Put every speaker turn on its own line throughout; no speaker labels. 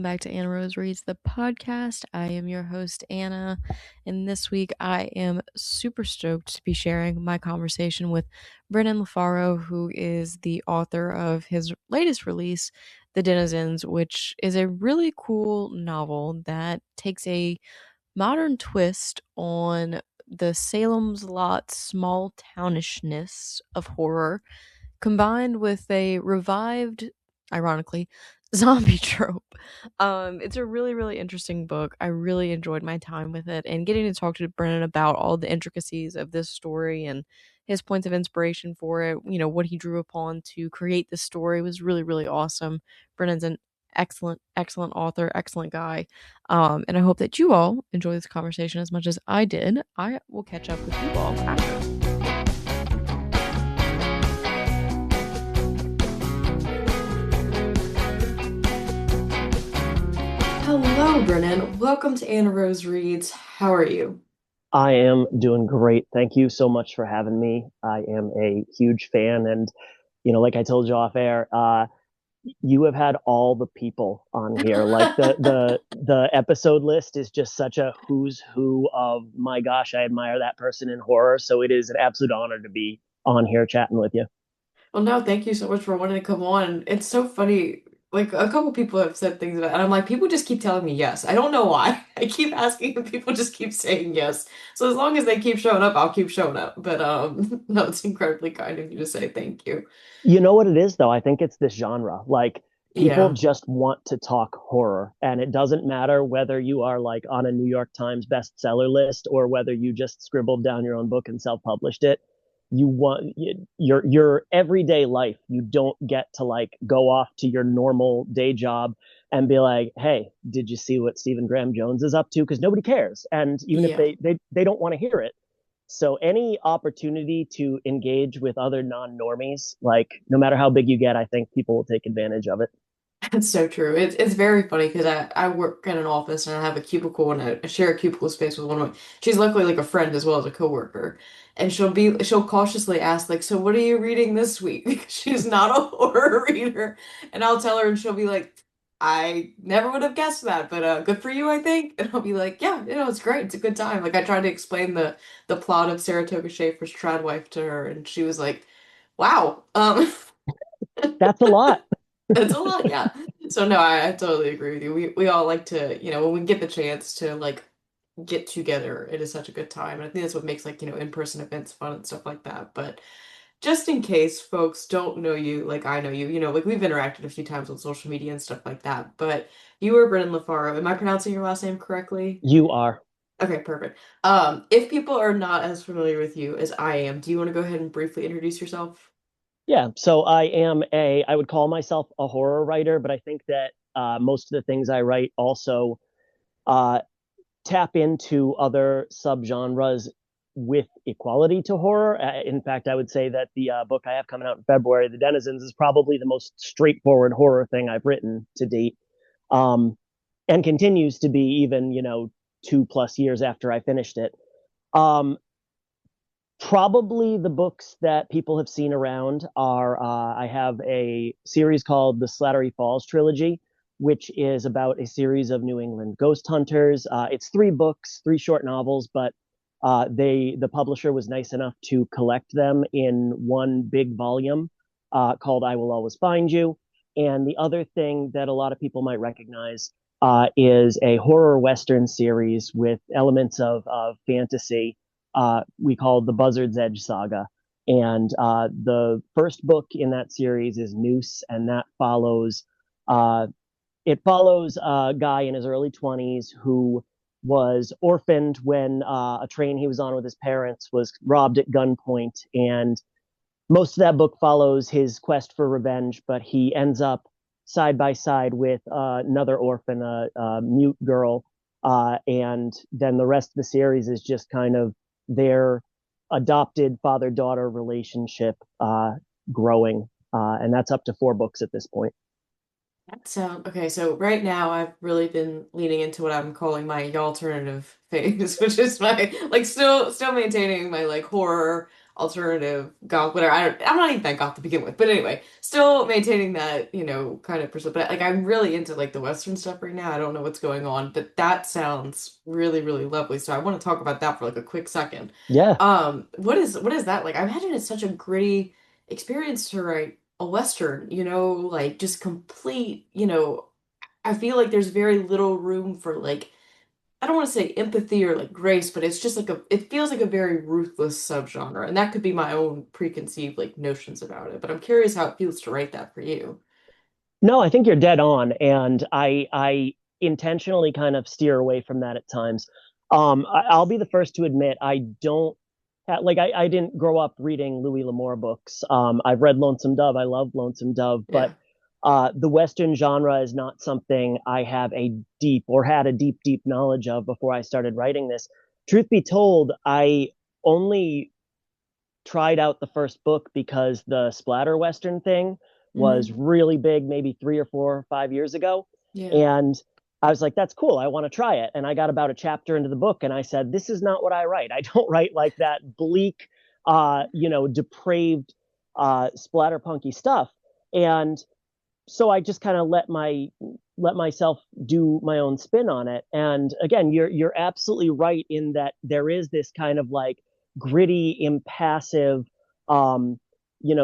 back to Anna Rose Reads the podcast. I am your host, Anna, and this week I am super stoked to be sharing my conversation with Brennan LaFaro, who is the author of his latest release, The Denizens, which is a really cool novel that takes a modern twist on the Salem's Lot small townishness of horror, combined with a revived, ironically, zombie trope. It's a really, really interesting book. I really enjoyed my time with it, and getting to talk to Brennan about all the intricacies of this story and his points of inspiration for it, what he drew upon to create this story was really, really awesome. Brennan's an excellent, excellent author, excellent guy. And I hope that you all enjoy this conversation as much as I did. I will catch up with you all after. Hello, Brennan. Welcome to Anna Rose Reads. How are you?
I am doing great. Thank you so much for having me. I am a huge fan, and like I told you off air, you have had all the people on here. Like the episode list is just such a who's who of my gosh, I admire that person in horror. So it is an absolute honor to be on here chatting with you.
Well, no, thank you so much for wanting to come on. It's so funny. Like a couple people have said things about it, and I'm like, people just keep telling me yes. I don't know why. I keep asking, and people just keep saying yes. So as long as they keep showing up, I'll keep showing up. But no, it's incredibly kind of you to say thank you.
You know what it is, though? I think it's this genre. Like, people
Yeah.
just want to talk horror, and it doesn't matter whether you are like on a New York Times bestseller list or whether you just scribbled down your own book and self-published it. Your everyday life. You don't get to like go off to your normal day job and be like, "Hey, did you see what Stephen Graham Jones is up to?" Because nobody cares, and even if
Yeah.
they don't want to hear it. So any opportunity to engage with other non-normies, like no matter how big you get, I think people will take advantage of it.
It's so true. It's very funny because I work in an office and I have a cubicle and I share a cubicle space with one of my she's luckily like a friend as well as a coworker. And she'll cautiously ask, like, so what are you reading this week? Because she's not a horror reader. And I'll tell her and she'll be like, I never would have guessed that, but good for you, I think. And I'll be like, yeah, it's great. It's a good time. Like I tried to explain the plot of Saratoga Schaefer's Tradwife to her and she was like, wow.
That's a lot.
It's a lot, yeah. So no, I totally agree with you. We all like to, when we get the chance to like get together, it is such a good time. And I think that's what makes like, in-person events fun and stuff like that. But just in case folks don't know you like I know you, like we've interacted a few times on social media and stuff like that. But you are Brennan LaFaro. Am I pronouncing your last name correctly?
You are.
Okay, perfect. If people are not as familiar with you as I am, do you want to go ahead and briefly introduce yourself?
Yeah. So I would call myself a horror writer, but I think that most of the things I write also uh, tap into other subgenres with equality to horror. In fact, I would say that the book I have coming out in February, The Denizens, is probably the most straightforward horror thing I've written to date, um, and continues to be even 2+ years after I finished it. Um, Probably the books that people have seen around are I have a series called the Slattery Falls trilogy, which is about a series of New England ghost hunters. It's 3 books, 3 short novels, but the publisher was nice enough to collect them in one big volume called I Will Always Find You. And the other thing that a lot of people might recognize is a horror western series with elements of fantasy we called the Buzzard's Edge Saga. And the first book in that series is Noose, and that uh, follows a guy in his early 20s who was orphaned when a train he was on with his parents was robbed at gunpoint. And most of that book follows his quest for revenge, but he ends up side by side with another orphan, a mute girl. And then the rest of the series is just kind of their adopted father daughter relationship growing. And that's up to 4 books at this point.
That sound okay. So right now I've really been leaning into what I'm calling my alternative phase, which is my like still maintaining my like horror. alternative goth, whatever. I'm not even that goth to begin with, but anyway, still maintaining that, kind of persona. But like, I'm really into like the Western stuff right now. I don't know what's going on, but that sounds really, really lovely. So I want to talk about that for like a quick second.
Yeah.
What is that like? I imagine it's such a gritty experience to write a Western, like just complete, I feel like there's very little room for like I don't want to say empathy or like grace, but it's just like it feels like a very ruthless subgenre, and that could be my own preconceived like notions about it. But I'm curious how it feels to write that for you.
No, I think you're dead on, and I intentionally kind of steer away from that at times. I'll be the first to admit I don't like I didn't grow up reading Louis L'Amour books. I've read Lonesome Dove. I love Lonesome Dove, but
Yeah.
the Western genre is not something I have a deep or had a deep, deep knowledge of before I started writing this. Truth be told, I only tried out the first book because the splatter western thing was
Hmm.
really big maybe 3 or 4 or 5 years ago,
Yeah.
and I was like, that's cool, I want to try it. And I got about a chapter into the book and I said, this is not what I write. I don't write like that bleak, depraved, splatterpunky stuff. And so I just kind of let myself do my own spin on it. And again, you're absolutely right in that there is this kind of like gritty, impassive,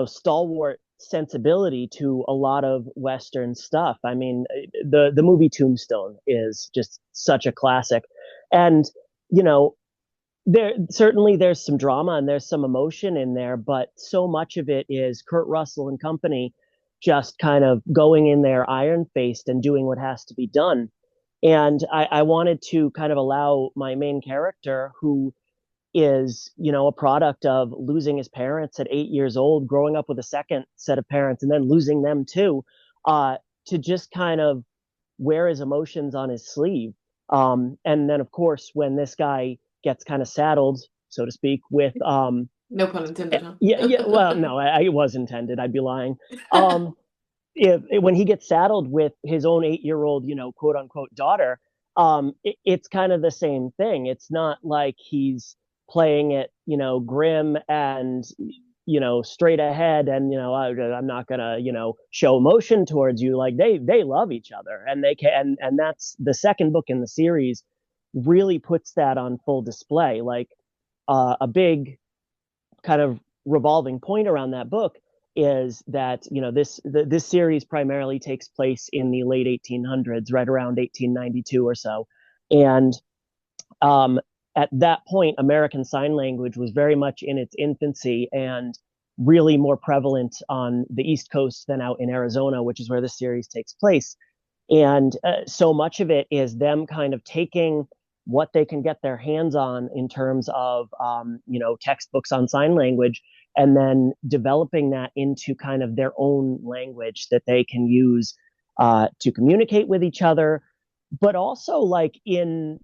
stalwart sensibility to a lot of Western stuff. I mean, the movie Tombstone is just such a classic, and you know, there's some drama and there's some emotion in there, but so much of it is Kurt Russell and company just kind of going in there iron faced and doing what has to be done. And I wanted to kind of allow my main character, who is, a product of losing his parents at 8 years old, growing up with a second set of parents, and then losing them too, uh, to just kind of wear his emotions on his sleeve. And then, of course, when this guy gets kind of saddled, so to speak, with
No pun intended, huh?
yeah, yeah. Well, no, it was intended. I'd be lying. Um, when he gets saddled with his own 8 year old, quote unquote daughter, it's kind of the same thing. It's not like he's playing it, grim and, straight ahead. And, I'm not gonna, show emotion towards you. Like they love each other, and they can, and that's the second book in the series really puts that on full display. Like a big kind of revolving point around that book is that this series primarily takes place in the late 1800s, right around 1892 or so, and um, at that point, American Sign Language was very much in its infancy and really more prevalent on the East Coast than out in Arizona, which is where this series takes place. And so much of it is them kind of taking what they can get their hands on in terms of, textbooks on sign language, and then developing that into kind of their own language that they can use to communicate with each other, but also like in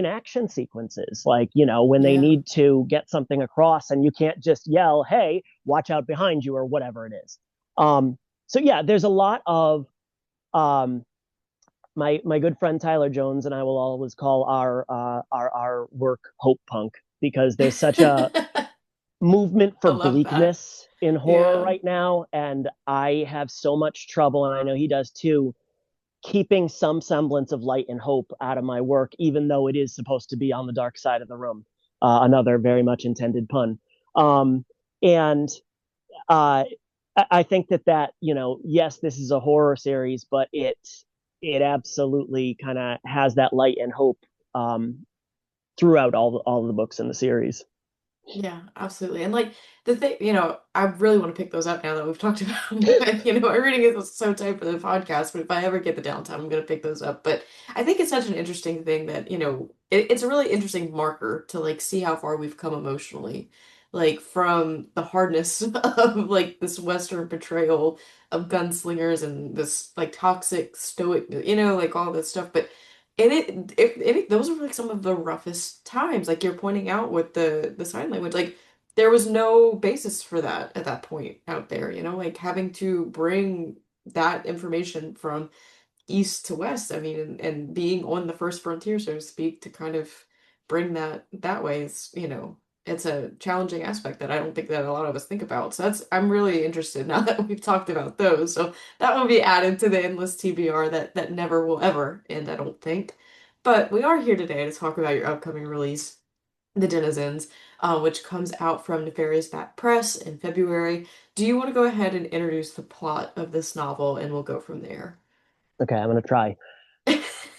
action sequences, like when they
Yeah.
need to get something across and you can't just yell, hey, watch out behind you, or whatever it is. So yeah, there's a lot of um, my good friend Tyler Jones and I will always call our work hope punk, because there's such a movement
I
for
love that.
bleakness in horror
Yeah.
right now, and I have so much trouble, and I know he does too, keeping some semblance of light and hope out of my work, even though it is supposed to be on the dark side of the room. Another very much intended pun. And uh, I think that yes, this is a horror series, but it absolutely kind of has that light and hope throughout all the books in the series.
Yeah, absolutely. And like the thing, I really want to pick those up now that we've talked about them. Our reading is so tight for the podcast, but if I ever get the downtime, I'm going to pick those up. But I think it's such an interesting thing that, it's a really interesting marker to like see how far we've come emotionally, like from the hardness of like this Western portrayal of gunslingers and this like toxic stoic, like all this stuff. But and those were like some of the roughest times, like you're pointing out with the sign language. Like there was no basis for that at that point out there, like having to bring that information from east to west. I mean, and being on the first frontier, so to speak, to kind of bring that way is, it's a challenging aspect that I don't think that a lot of us think about. So I'm really interested now that we've talked about those. So that will be added to the endless TBR that never will ever end, I don't think. But we are here today to talk about your upcoming release, The Denizens, which comes out from Nefarious Bat Press in February. Do you want to go ahead and introduce the plot of this novel, and we'll go from there?
Okay, I'm gonna try.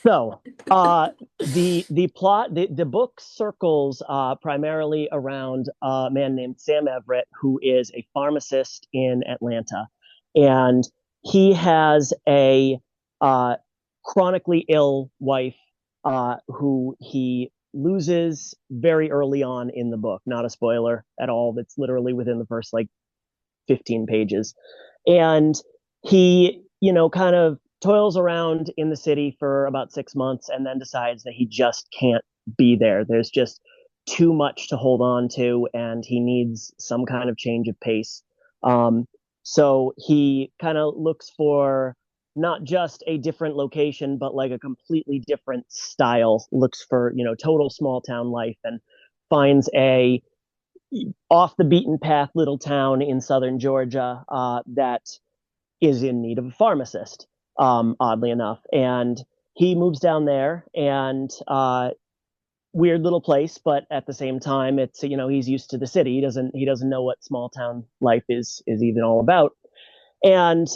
So, the plot, the book circles primarily around a man named Sam Everett, who is a pharmacist in Atlanta, and he has a uh, chronically ill wife who he loses very early on in the book. Not a spoiler at all. That's literally within the first like 15 pages. And he, kind of toils around in the city for about 6 months and then decides that he just can't be there. There's just too much to hold on to, and he needs some kind of change of pace. Um, so he kind of looks for not just a different location, but like a completely different style, looks for, total small town life, and finds a off the beaten path little town in southern Georgia that is in need of a pharmacist, oddly enough. And he moves down there, and weird little place, but at the same time, it's he's used to the city. He doesn't know what small town life is even all about. And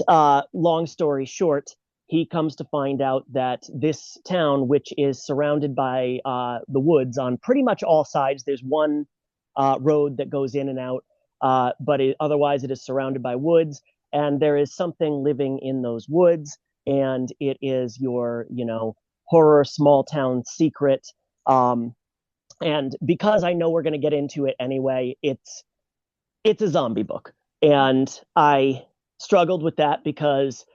long story short, he comes to find out that this town, which is surrounded by the woods on pretty much all sides, there's one road that goes in and out, but otherwise it is surrounded by woods. And there is something living in those woods, and it is your, horror small town secret. Um, and because I know we're going to get into it anyway, it's a zombie book. And I struggled with that because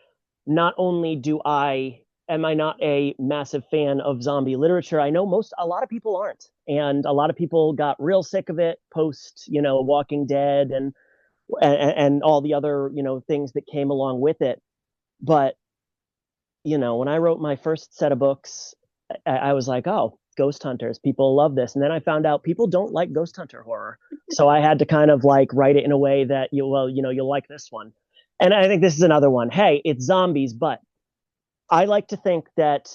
not only am I not a massive fan of zombie literature, I know a lot of people aren't. And a lot of people got real sick of it post, Walking Dead and all the other, things that came along with it. But, when I wrote my first set of books, I was like, oh, ghost hunters, people love this. And then I found out people don't like ghost hunter horror. So I had to kind of like write it in a way that you'll like this one. And I think this is another one. Hey, it's zombies, but I like to think that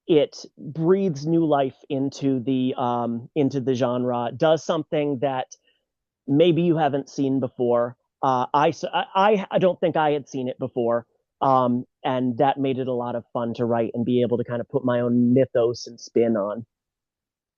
it breathes new life into the genre, does something that maybe you haven't seen before. I don't think I had seen it before, and that made it a lot of fun to write and be able to kind of put my own mythos and spin on.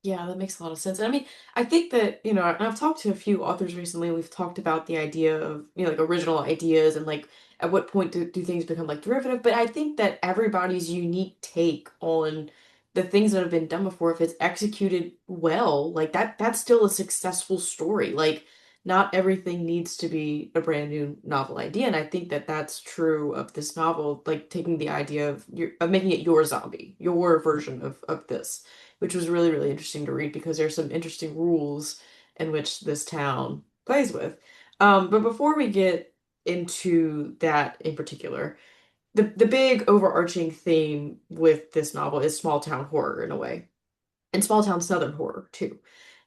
Yeah, that makes a lot of sense. And I mean, I think that, I've talked to a few authors recently, and we've talked about the idea of, like original ideas and like at what point do things become like derivative. But I think that everybody's unique take on the things that have been done before, if it's executed well, like that's still a successful story. Like not everything needs to be a brand new novel idea. And I think that that's true of this novel, like taking the idea of making it your zombie, your version of this, which was really, really interesting to read because there's some interesting rules in which this town plays with. But before we get into that in particular, the big overarching theme with this novel is small town horror in a way, and small town southern horror too.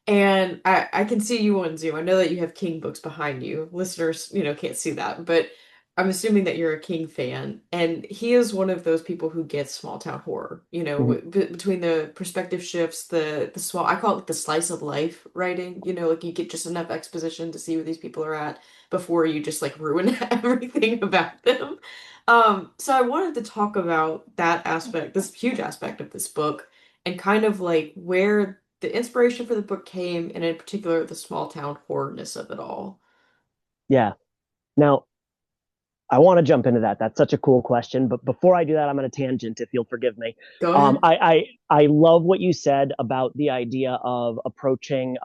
And I can see you on Zoom. I know that you have King books behind you. Listeners, can't see that, but I'm assuming that you're a King fan. And he is one of those people who gets small town horror,
Mhm.
between the perspective shifts, the small, I call it the slice of life writing, like you get just enough exposition to see where these people are at before you just like ruin everything about them. So I wanted to talk about that aspect, this huge aspect of this book, and kind of like where the inspiration for the book came, and in particular the small town horrorness of it all.
Yeah. Now, I want to jump into that. That's such a cool question. But before I do that, I'm going to tangent, if you'll forgive me.
Go ahead.
I love what you said about the idea of approaching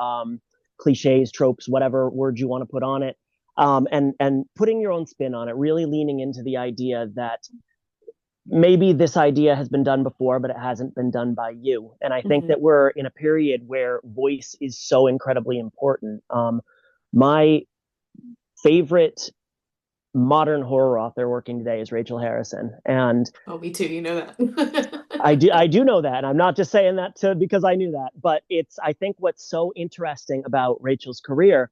cliches, tropes, whatever words you want to put on it, and putting your own spin on it. Really leaning into the idea that maybe this idea has been done before, but it hasn't been done by you. And I think
Hmm.
that we're in a period where voice is so incredibly important. My favorite modern horror author working today is Rachel Harrison, and
Oh, me too. You know that.
I do know that. And I'm not just saying that because I knew that, but it's I think what's so interesting about Rachel's career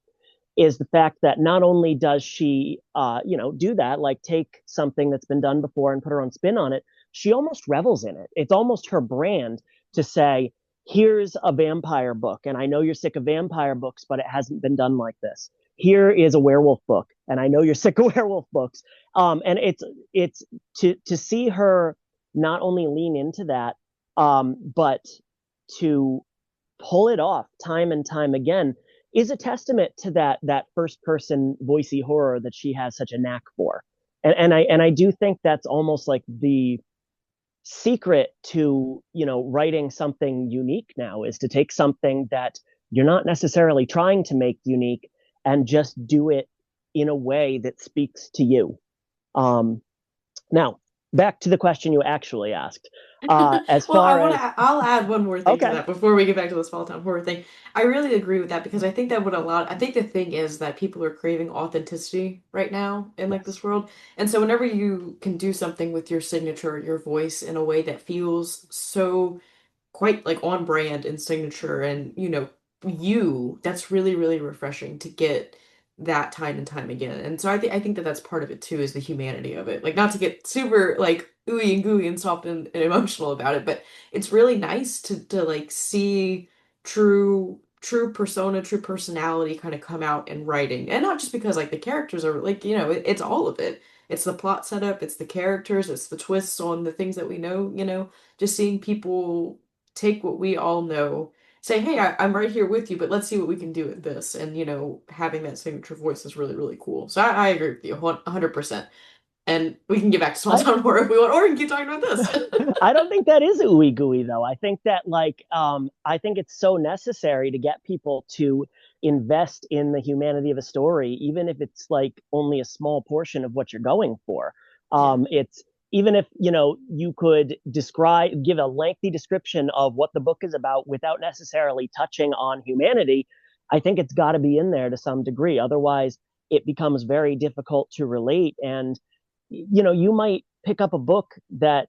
is the fact that not only does she, do that, like take something that's been done before and put her own spin on it, she almost revels in it. It's almost her brand to say, here's a vampire book. And I know you're sick of vampire books, but it hasn't been done like this. Here is a werewolf book. And I know you're sick of werewolf books. And it's to see her not only lean into that, but to pull it off time and time again is a testament to that first person voicey horror that she has such a knack for. And I do think that's almost like the secret to, writing something unique now is to take something that you're not necessarily trying to make unique and just do it in a way that speaks to you. Now, back to the question you actually asked. As
Well,
far as
I'll add one more thing to
okay,
that before we get back to the small town horror thing. I really agree with that because I think that would allow, I think the thing is that people are craving authenticity right now in like
yes,
this world. And so whenever you can do something with your signature, your voice in a way that feels so quite like on brand and signature and that's really really refreshing to get that time and time again. And so I think that that's part of it too, is the humanity of it, like not to get super like ooey and gooey and soft and emotional about it, but it's really nice to like see true persona, true personality kind of come out in writing. And not just because like the characters are like, it's all of it. It's the plot setup, it's the characters, it's the twists on the things that we know, just seeing people take what we all know, say, hey, I'm right here with you, but let's see what we can do with this. And, having that signature voice is really, really cool. So I agree with you 100%. And we can get back to small
I
town horror if we want, or we can keep talking about this.
I don't think that is ooey gooey though. I think that I think it's so necessary to get people to invest in the humanity of a story, even if it's like only a small portion of what you're going for.
Yeah.
It's even if you could give a lengthy description of what the book is about without necessarily touching on humanity. I think it's got to be in there to some degree. Otherwise, it becomes very difficult to relate. And you might pick up a book that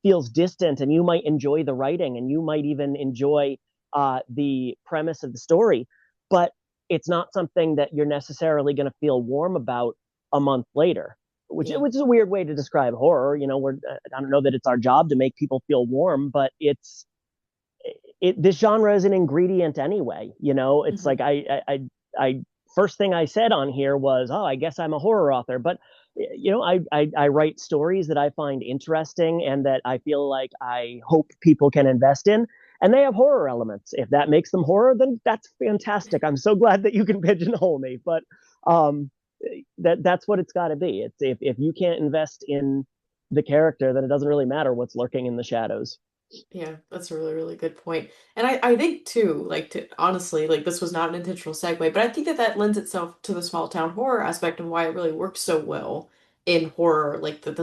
feels distant and you might enjoy the writing and you might even enjoy the premise of the story, but it's not something that you're necessarily going to feel warm about a month later,
Yeah.
which is a weird way to describe horror. I don't know that it's our job to make people feel warm, but this genre is an ingredient anyway. It's
Hmm.
like I first thing I said on here was, oh, I guess I'm a horror author, but I write stories that I find interesting and that I feel like I hope people can invest in, and they have horror elements. If that makes them horror, then that's fantastic. I'm so glad that you can pigeonhole me, but um, that's what it's got to be. It's if you can't invest in the character, then it doesn't really matter what's lurking in the shadows.
Yeah, that's a really, really good point. And I think too, like to honestly, like this was not an intentional segue, but I think that that lends itself to the small town horror aspect and why it really works so well in horror, like the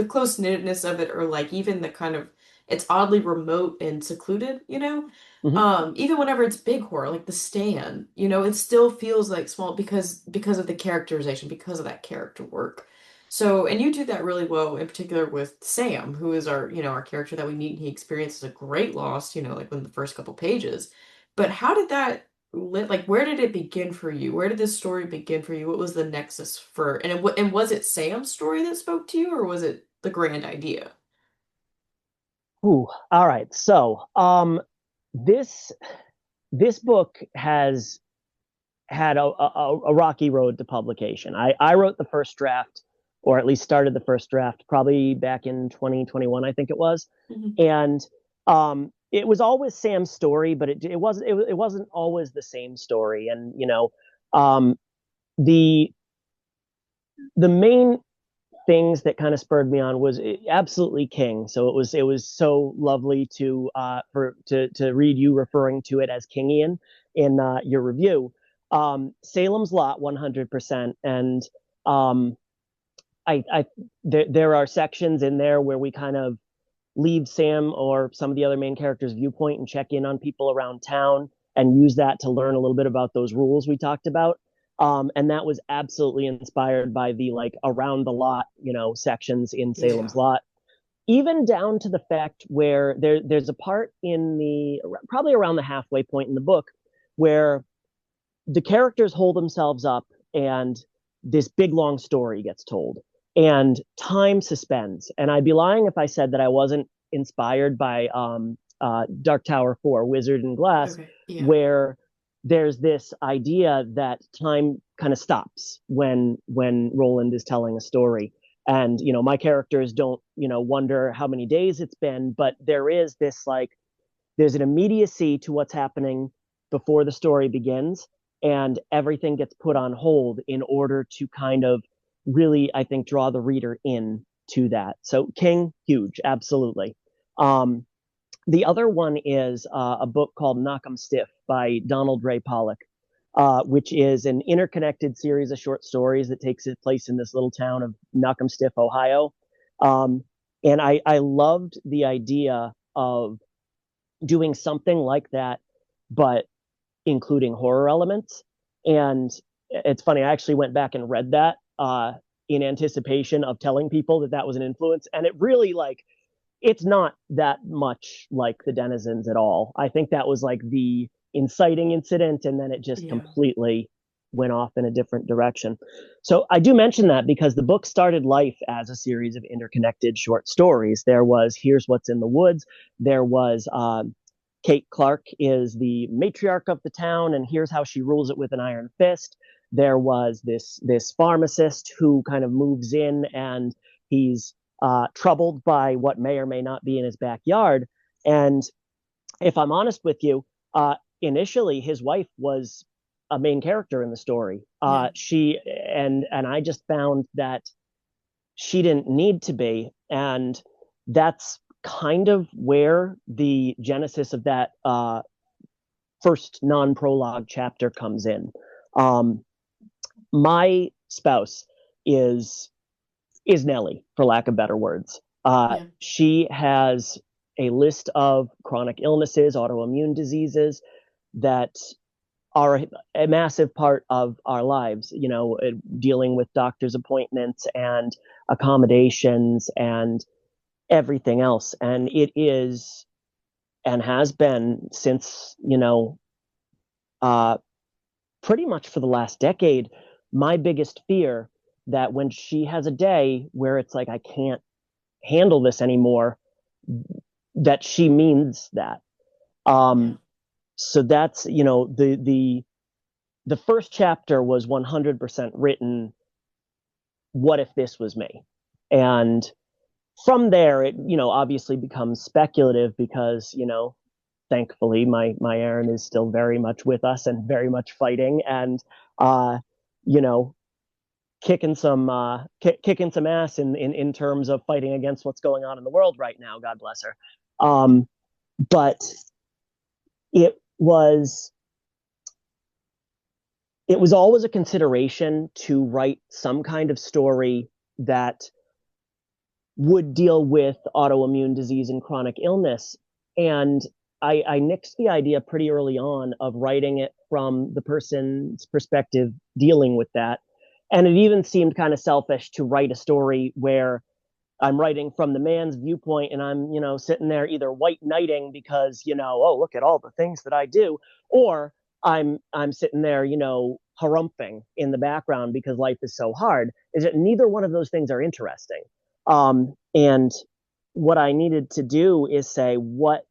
close knittedness of it, or like even the kind of it's oddly remote and secluded,
Mm-hmm.
Even whenever it's big horror, like The Stand, it still feels like small because of the characterization, because of that character work. So, and you do that really well, in particular with Sam, who is our character that we meet, and he experiences a great loss, like within the first couple pages. But how did that like, where did it begin for you? Where did this story begin for you? What was the nexus for, and was it Sam's story that spoke to you, or was it the grand idea?
Ooh, all right. So, this this book has had a rocky road to publication. I wrote the first draft, or at least started the first draft, probably back in 2021, I think it was,
Hmm.
and it was always Sam's story, but it wasn't always the same story, and um, the the main things that kind of spurred me on was absolutely King. So it was so lovely to read you referring to it as Kingian in your review. Salem's Lot 100%, and um, there are sections in there where we kind of leave Sam or some of the other main characters' viewpoint and check in on people around town and use that to learn a little bit about those rules we talked about. And that was absolutely inspired by the like around the lot, sections in Salem's
Yeah.
Lot, even down to the fact where there's a part in the probably around the halfway point in the book where the characters hold themselves up and this big long story gets told and time suspends. And I'd be lying if I said that I wasn't inspired by Dark Tower 4 Wizard and Glass,
Okay. Yeah.
where there's this idea that time kind of stops when Roland is telling a story. And my characters don't wonder how many days it's been, but there is this like there's an immediacy to what's happening before the story begins, and everything gets put on hold in order to kind of really, I think, draw the reader in to that. So King, huge, absolutely. The other one is a book called Knock 'em Stiff by Donald Ray Pollock, which is an interconnected series of short stories that takes place in this little town of Knock 'em Stiff, Ohio. Um, and I loved the idea of doing something like that, but including horror elements. And it's funny, I actually went back and read that in anticipation of telling people that that was an influence. And it really, like, it's not that much like the Denizens at all. I think that was like the inciting incident, and then it just
Yeah.
completely went off in a different direction. So I do mention that because the book started life as a series of interconnected short stories. There was Here's What's in the Woods. There was Kate Clark is the matriarch of the town, and here's how she rules it with an iron fist. There was this pharmacist who kind of moves in, and he's troubled by what may or may not be in his backyard. And if I'm honest with you, initially his wife was a main character in the story.
Yeah.
She and I just found that she didn't need to be, and that's kind of where the genesis of that first non-prologue chapter comes in. Um, my spouse is Nellie, for lack of better words.
Yeah.
She has a list of chronic illnesses, autoimmune diseases that are a massive part of our lives, dealing with doctor's appointments and accommodations and everything else. And it is and has been since, uh, pretty much for the last decade, my biggest fear that when she has a day where it's like, I can't handle this anymore, that she means that.
Yeah.
Um, so that's, the first chapter was 100% written, what if this was me? And from there, it, obviously becomes speculative because, thankfully my Aaron is still very much with us and very much fighting and, you know, kicking some ass in terms of fighting against what's going on in the world right now. God bless her. But it was it was always a consideration to write some kind of story that would deal with autoimmune disease and chronic illness. And I nixed the idea pretty early on of writing it from the person's perspective dealing with that. And it even seemed kind of selfish to write a story where I'm writing from the man's viewpoint and I'm, sitting there either white knighting because, oh, look at all the things that I do, or I'm sitting there, harumping in the background because life is so hard. Is that neither one of those things are interesting. And what I needed to do is say what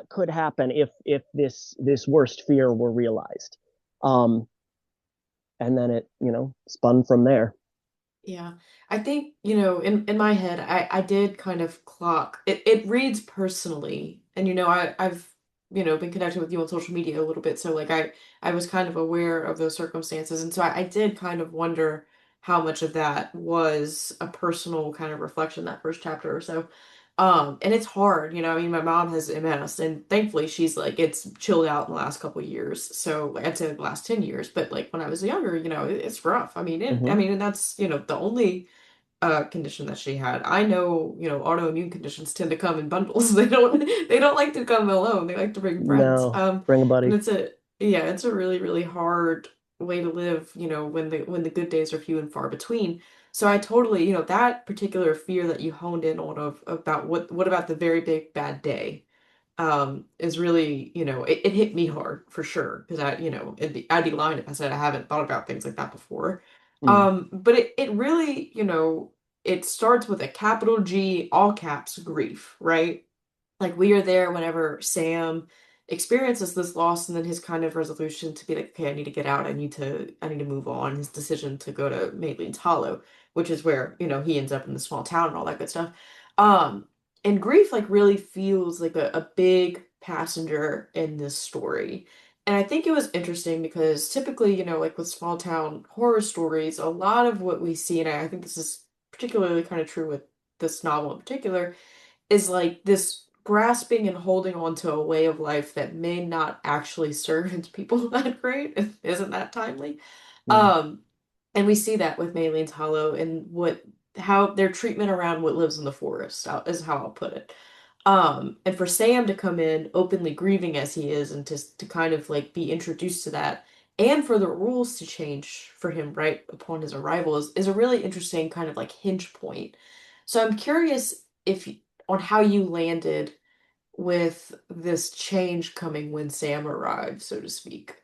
could happen if this worst fear were realized. Um, and then it, spun from there.
Yeah. I think, in my head, I did kind of clock it reads personally. And I've, been connected with you on social media a little bit. So like I was kind of aware of those circumstances. And so I did kind of wonder how much of that was a personal kind of reflection that first chapter or so. And it's hard, I mean, my mom has MS and thankfully she's like, it's chilled out in the last couple of years. So like, I'd say the last 10 years, but like when I was younger, it's rough.
Mm-hmm.
And that's, the only condition that she had. I know, autoimmune conditions tend to come in bundles. They don't like to come alone. They like to bring friends.
No, bring a
And
buddy.
it's a really, really hard. way to live, when the good days are few and far between. So I totally, that particular fear that you honed in on of about what about the very big bad day, is really, it hit me hard for sure because I'd be lying if I said I haven't thought about things like that before.
Mm,
But it really, it starts with a capital G, all caps, grief, right? Like we are there whenever Sam experiences this loss and then his kind of resolution to be like, okay, I need to get out. I need to move on. His decision to go to Mayleen's Hollow, which is where, he ends up in the small town and all that good stuff. Um, and grief like really feels like a big passenger in this story. And I think it was interesting because typically, like with small town horror stories, a lot of what we see, and I think this is particularly kind of true with this novel in particular, is like this grasping and holding on to a way of life that may not actually serve its people that great and isn't that timely.
mm,
Um, and we see that with Mayleen's Hollow and how their treatment around what lives in the forest is how I'll put it. And for Sam to come in openly grieving as he is and to kind of like be introduced to that and for the rules to change for him right upon his arrival is a really interesting kind of like hinge point. So I'm curious if on how you landed with this change coming when Sam arrives, so to speak.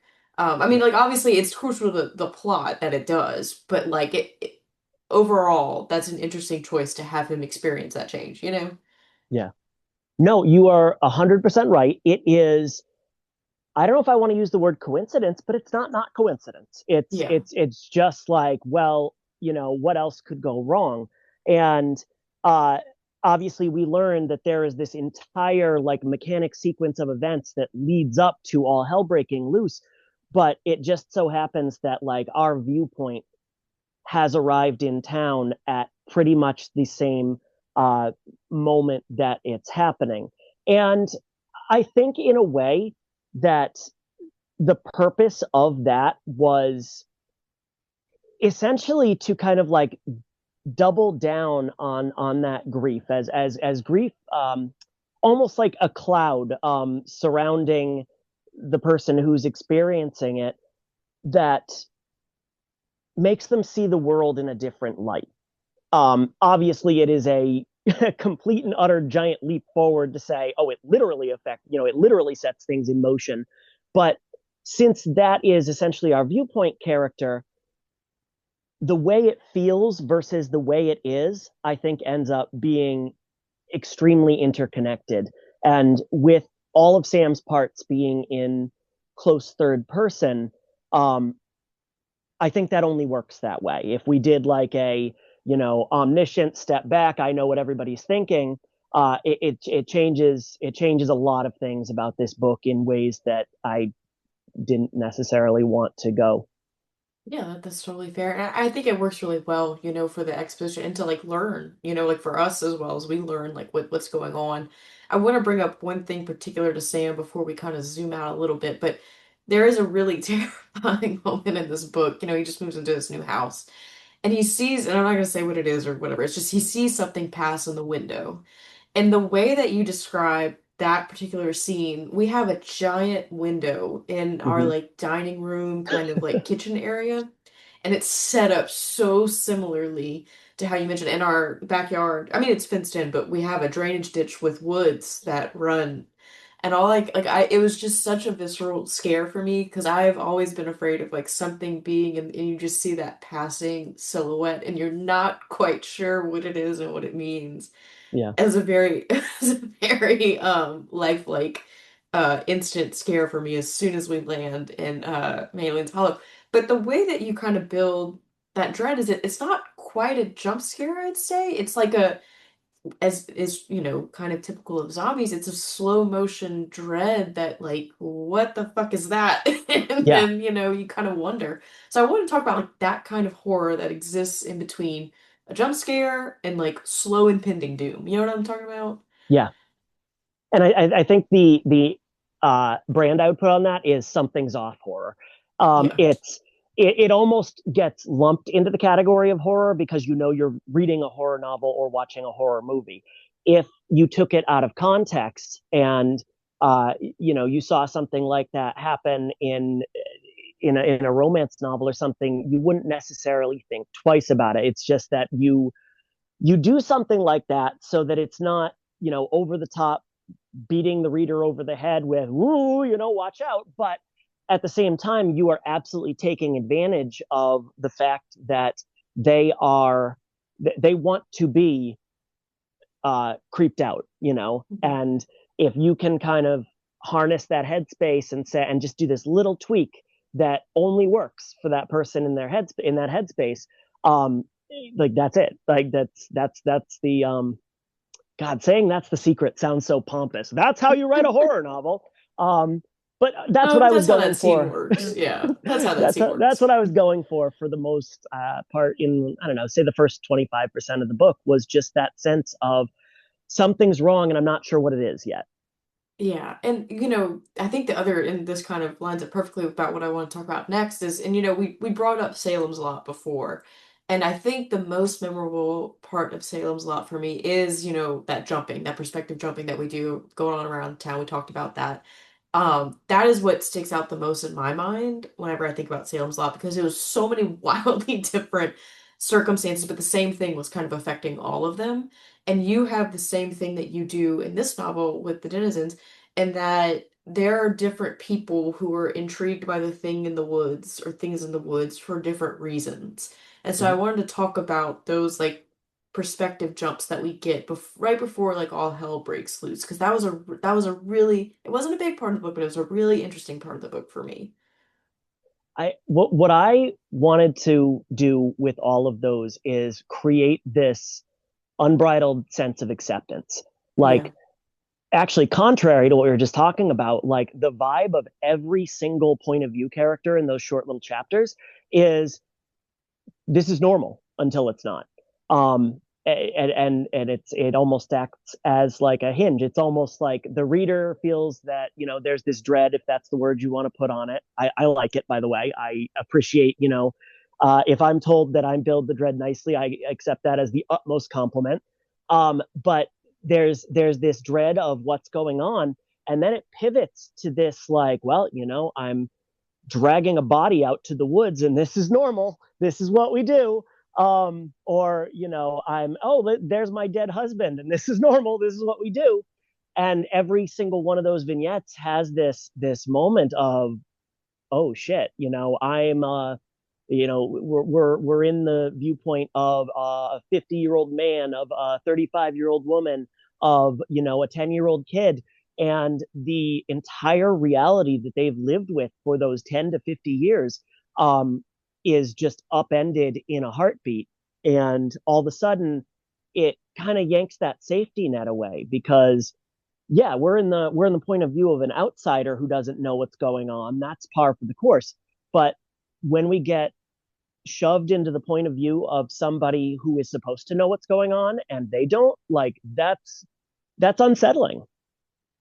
I mean,
yeah,
like obviously it's crucial to the plot that it does, but like overall, that's an interesting choice to have him experience that change, you know?
yeah. No, you are 100% right. It is, I don't know if I want to use the word coincidence, but it's not coincidence.
Yeah.
It's just like, well, what else could go wrong? And uh obviously we learned that there is this entire like mechanic sequence of events that leads up to all hell breaking loose, but it just so happens that like our viewpoint has arrived in town at pretty much the same uh moment that it's happening. And I think in a way that the purpose of that was essentially to kind of like double down on that grief as grief, almost like a cloud surrounding the person who's experiencing it, that makes them see the world in a different light. Obviously it is a complete and utter giant leap forward to say, oh, it literally sets things in motion. But since that is essentially our viewpoint character, the way it feels versus the way it is, I think ends up being extremely interconnected. And with all of Sam's parts being in close third person, um, I think that only works that way. If we did like a, omniscient step back, I know what everybody's thinking. It changes a lot of things about this book in ways that I didn't necessarily want to go.
Yeah, that's totally fair. And I think it works really well, for the exposition and to like learn, like for us as well as we learn like what's going on. I want to bring up one thing particular to Sam before we kind of zoom out a little bit, but there is a really terrifying moment in this book. He just moves into this new house and he sees, and I'm not gonna say what it is or whatever, it's just he sees something pass in the window. And the way that you describe that particular scene, we have a giant window in our
Mm-hmm.
like dining room, kind of like kitchen area, and it's set up so similarly to how you mentioned in our backyard. I mean, it's fenced in, but we have a drainage ditch with woods that run. And all it was just such a visceral scare for me because I've always been afraid of like something being and you just see that passing silhouette and you're not quite sure what it is and what it means
Yeah,
as a very as a very lifelike instant scare for me as soon as we land in Mayleen's Hollow. But the way that you kind of build that dread it's not quite a jump scare, I'd say. It's like a as is, kind of typical of zombies, it's a slow motion dread that like, what the fuck is that? And
yeah,
then, you kind of wonder. So I want to talk about like that kind of horror that exists in between a jump scare and like slow impending doom. You know what I'm talking about?
yeah. And I think the brand I would put on that is something's off horror.
Yeah.
It almost gets lumped into the category of horror because you're reading a horror novel or watching a horror movie. If you took it out of context and you saw something like that happen in a romance novel or something, you wouldn't necessarily think twice about it. It's just that you do something like that so that it's not, over the top, beating the reader over the head with, woo, watch out. But at the same time, you are absolutely taking advantage of the fact that they want to be creeped out,
Mhm.
and if you can kind of harness that headspace and just do this little tweak that only works for that person in that headspace, um, like that's it. Like that's the God, saying that's the secret sounds so pompous. That's how you write a horror novel. Um, but that's what
Oh,
I was
that's how
going
that scene
for.
works. Yeah, that's how that
that's
scene
that's
works.
what I was going for the most part in, I don't know, say the first 25% of the book was just that sense of something's wrong and I'm not sure what it is yet.
Yeah, and I think the other, and this kind of lines up perfectly about what I want to talk about next is, and we brought up Salem's Lot before, and I think the most memorable part of Salem's Lot for me is, that jumping, that perspective jumping that we do going on around town. We talked about that. That is what sticks out the most in my mind whenever I think about Salem's Lot because it was so many wildly different circumstances, but the same thing was kind of affecting all of them. And you have the same thing that you do in this novel with the Denizens, and that there are different people who are intrigued by the thing in the woods or things in the woods for different reasons. And so I
Mhm.
wanted to talk about those like perspective jumps that we get right before like all hell breaks loose because that was a really, it wasn't a big part of the book, but it was a really interesting part of the book for me.
What I wanted to do with all of those is create this unbridled sense of acceptance.
Yeah.
Like, actually, contrary to what we were just talking about, like the vibe of every single point of view character in those short little chapters is this is normal until it's not. And it almost acts as like a hinge. It's almost like the reader feels that, there's this dread, if that's the word you want to put on it. I like it, by the way. I appreciate, if I'm told that I'm billed the dread nicely, I accept that as the utmost compliment. But there's this dread of what's going on, and then it pivots to this like, well, I'm dragging a body out to the woods and this is normal, this is what we do. Or I'm, oh, there's my dead husband and this is normal, this is what we do. And every single one of those vignettes has this moment of, oh shit, I'm we're in the viewpoint of a 50-year-old man, of a 35-year-old woman, of a 10-year-old kid, and the entire reality that they've lived with for those 10 to 50 years um, is just upended in a heartbeat. And all of a sudden, it kind of yanks that safety net away because yeah, we're in the point of view of an outsider who doesn't know what's going on. That's par for the course. But when we get shoved into the point of view of somebody who is supposed to know what's going on and they don't, like, that's unsettling.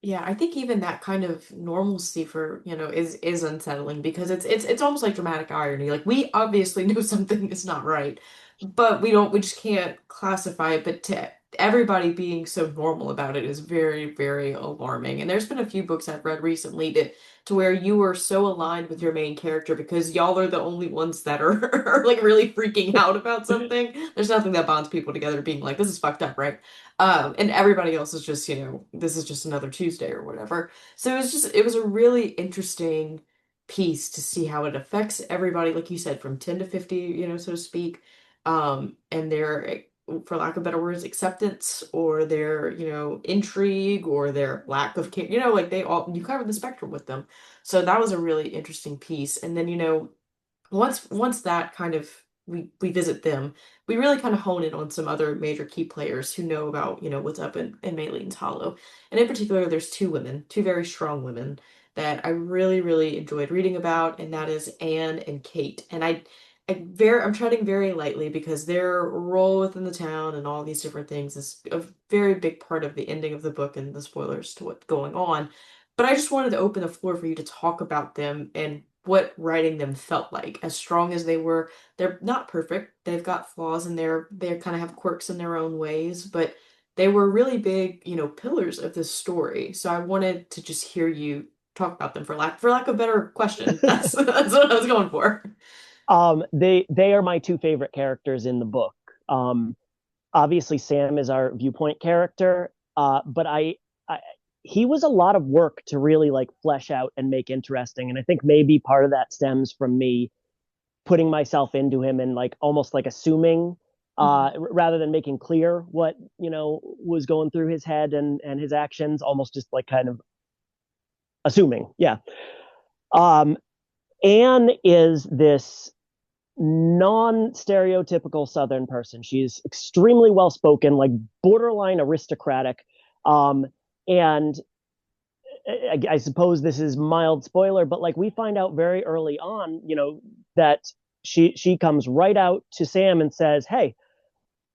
Yeah, I think even that kind of normalcy for, is unsettling because it's almost like dramatic irony. Like we obviously know something is not right, but we just can't classify it. But to everybody being so normal about it is very, very alarming. And there's been a few books I've read recently to where you are so aligned with your main character because y'all are the only ones that are, are like really freaking out about something. There's nothing that bonds people together being like, this is fucked up, right? And everybody else is just, this is just another Tuesday or whatever. So it was a really interesting piece to see how it affects everybody, like you said, from 10 to 50, so to speak. And their, for lack of better words, acceptance or their, intrigue or their lack of care, like you cover the spectrum with them. So that was a really interesting piece. And then, once that kind of we visit them, we really kind of hone in on some other major key players who know about, what's up in Mayleen's Hollow. And in particular, there's two women, two very strong women that I really, really enjoyed reading about, and that is Anne and Kate. And I'm treading very lightly because their role within the town and all these different things is a very big part of the ending of the book and the spoilers to what's going on. But I just wanted to open the floor for you to talk about them and what writing them felt like. As strong as they were, they're not perfect. They've got flaws and they kind of have quirks in their own ways, but they were really big, pillars of this story. So I wanted to just hear you talk about them for lack of a better question. That's what I was going for.
They are my two favorite characters in the book. Um, Obviously Sam is our viewpoint character, but I he was a lot of work to really like flesh out and make interesting, and I think maybe part of that stems from me putting myself into him and like almost like assuming
Mhm.
rather than making clear what was going through his head and his actions, almost just like kind of assuming. Yeah. um Anne is this non-stereotypical Southern person. She's extremely well spoken, like borderline aristocratic. And I suppose this is mild spoiler, but like we find out very early on, that she comes right out to Sam and says, "Hey,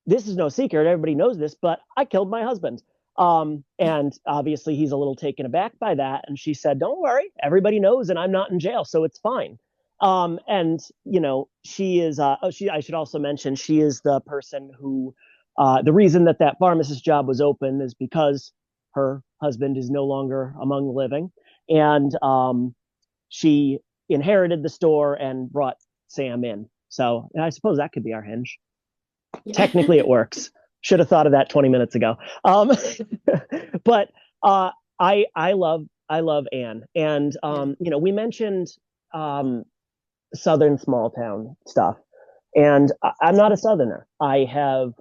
this is no secret. Everybody knows this, but I killed my husband." And obviously he's a little taken aback by that. And she said, "Don't worry, everybody knows, and I'm not in jail, so it's fine." And she is. I should also mention she is the person who, the reason that that pharmacist job was open is because her husband is no longer among the living, and she inherited the store and brought Sam in. So I suppose that could be our hinge.
Yeah.
Technically, it works. Should have thought of that 20 minutes ago. Um, but I love Anne, and
Yeah.
we mentioned um, Southern small town stuff, and I'm not a Southerner. I have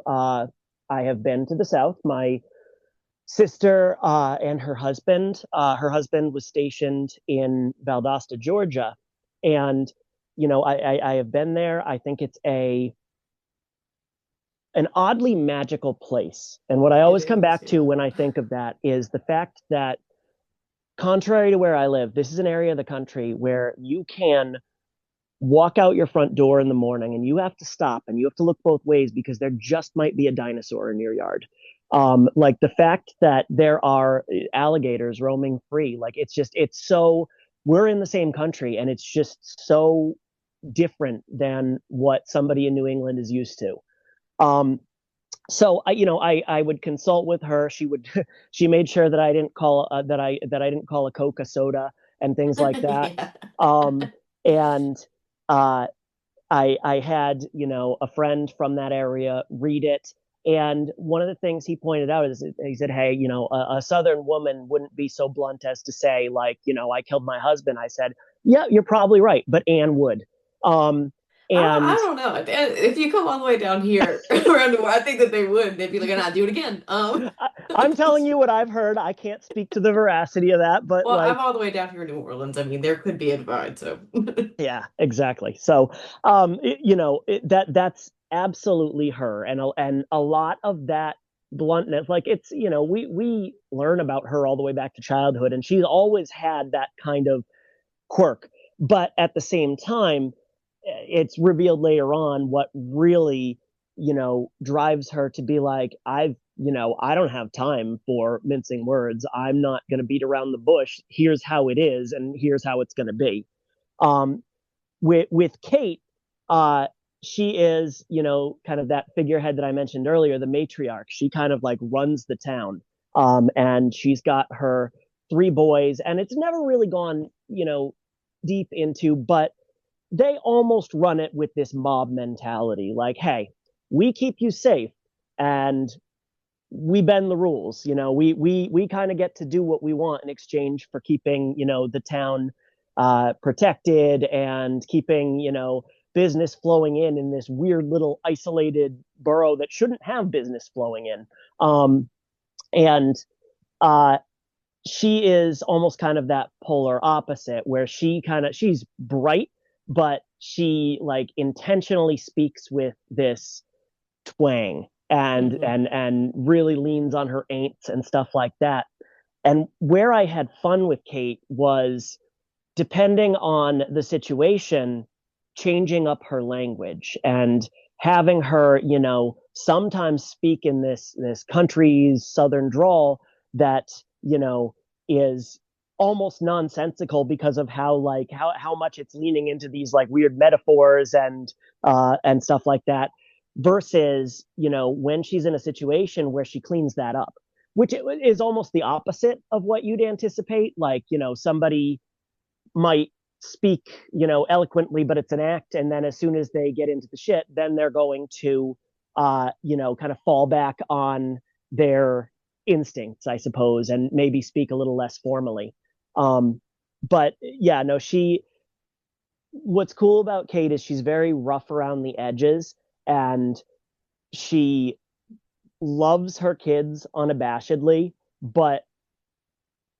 been to the South. My sister and her husband. Her husband was stationed in Valdosta, Georgia, and I have been there. I think it's a an oddly magical place. And what I
It
always come
is,
back to
yeah.
when I think of that is the fact that, contrary to where I live, this is an area of the country where you can walk out your front door in the morning and you have to stop and you have to look both ways because there just might be a dinosaur in your yard. Like the fact that there are alligators roaming free, like it's so, we're in the same country and it's just so different than what somebody in New England is used to. Um, so I would consult with her. She would she made sure that I didn't call that I didn't call a Coke a soda and things like that.
Yeah.
Um, and uh, I had a friend from that area read it, and one of the things he pointed out is he said, "Hey, a Southern woman wouldn't be so blunt as to say like I killed my husband." I said, "Yeah, you're probably right, but Anne would." Um,
I
and
don't know. If you come all the way down here around the world, I think that they would. They'd be like, "Nah, do it again."
I'm telling you what I've heard. I can't speak to the veracity of that, but
Well, I'm
like,
all the way down here in New Orleans. I mean, there could be a divide. So,
yeah, exactly. So, that's absolutely her, and a lot of that bluntness, like it's we learn about her all the way back to childhood, and she's always had that kind of quirk. But at the same time, it's revealed later on what really, drives her to be like, I don't have time for mincing words. I'm not going to beat around the bush. Here's how it is, and here's how it's going to be. Um, with Kate, uh, she is, kind of that figurehead that I mentioned earlier, the matriarch. She kind of like runs the town. And she's got her three boys, and it's never really gone, deep into, but they almost run it with this mob mentality. Like, hey, we keep you safe and we bend the rules. We kind of get to do what we want in exchange for keeping, the town protected and keeping, business flowing in this weird little isolated borough that shouldn't have business flowing in. And uh, she is almost kind of that polar opposite where she's bright, but she like intentionally speaks with this twang and
mhm.
and really leans on her ain'ts and stuff like that. And where I had fun with Kate was, depending on the situation, changing up her language and having her, sometimes speak in this country's southern drawl that, is almost nonsensical because of how like how much it's leaning into these like weird metaphors and stuff like that, versus when she's in a situation where she cleans that up. which is almost the opposite of what you'd anticipate. Like, somebody might speak, eloquently, but it's an act. And then as soon as they get into the shit, then they're going to, kind of fall back on their instincts, I suppose, and maybe speak a little less formally. But yeah, no, what's cool about Kate is she's very rough around the edges, and she loves her kids unabashedly, but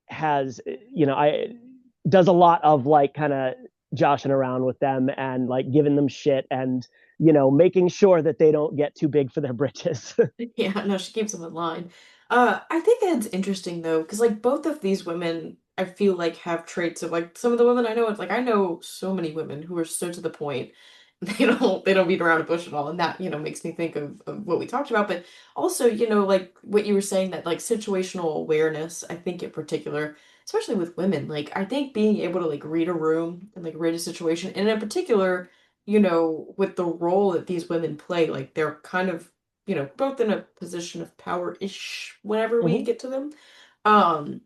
has, I does a lot of like kind of joshing around with them and like giving them shit and, making sure that they don't get too big for their britches.
Yeah, no, she keeps them in line. I think that's interesting though, because like both of these women, I feel like have traits of like some of the women I know. It's like I know so many women who are so to the point. They don't beat around a bush at all, and that makes me think of what we talked about. But also, like what you were saying that like situational awareness. I think in particular, especially with women, like I think being able to like read a room and like read a situation, and in particular, with the role that these women play, like they're kind of both in a position of power-ish whenever we
Mm-hmm.
get to them. Um,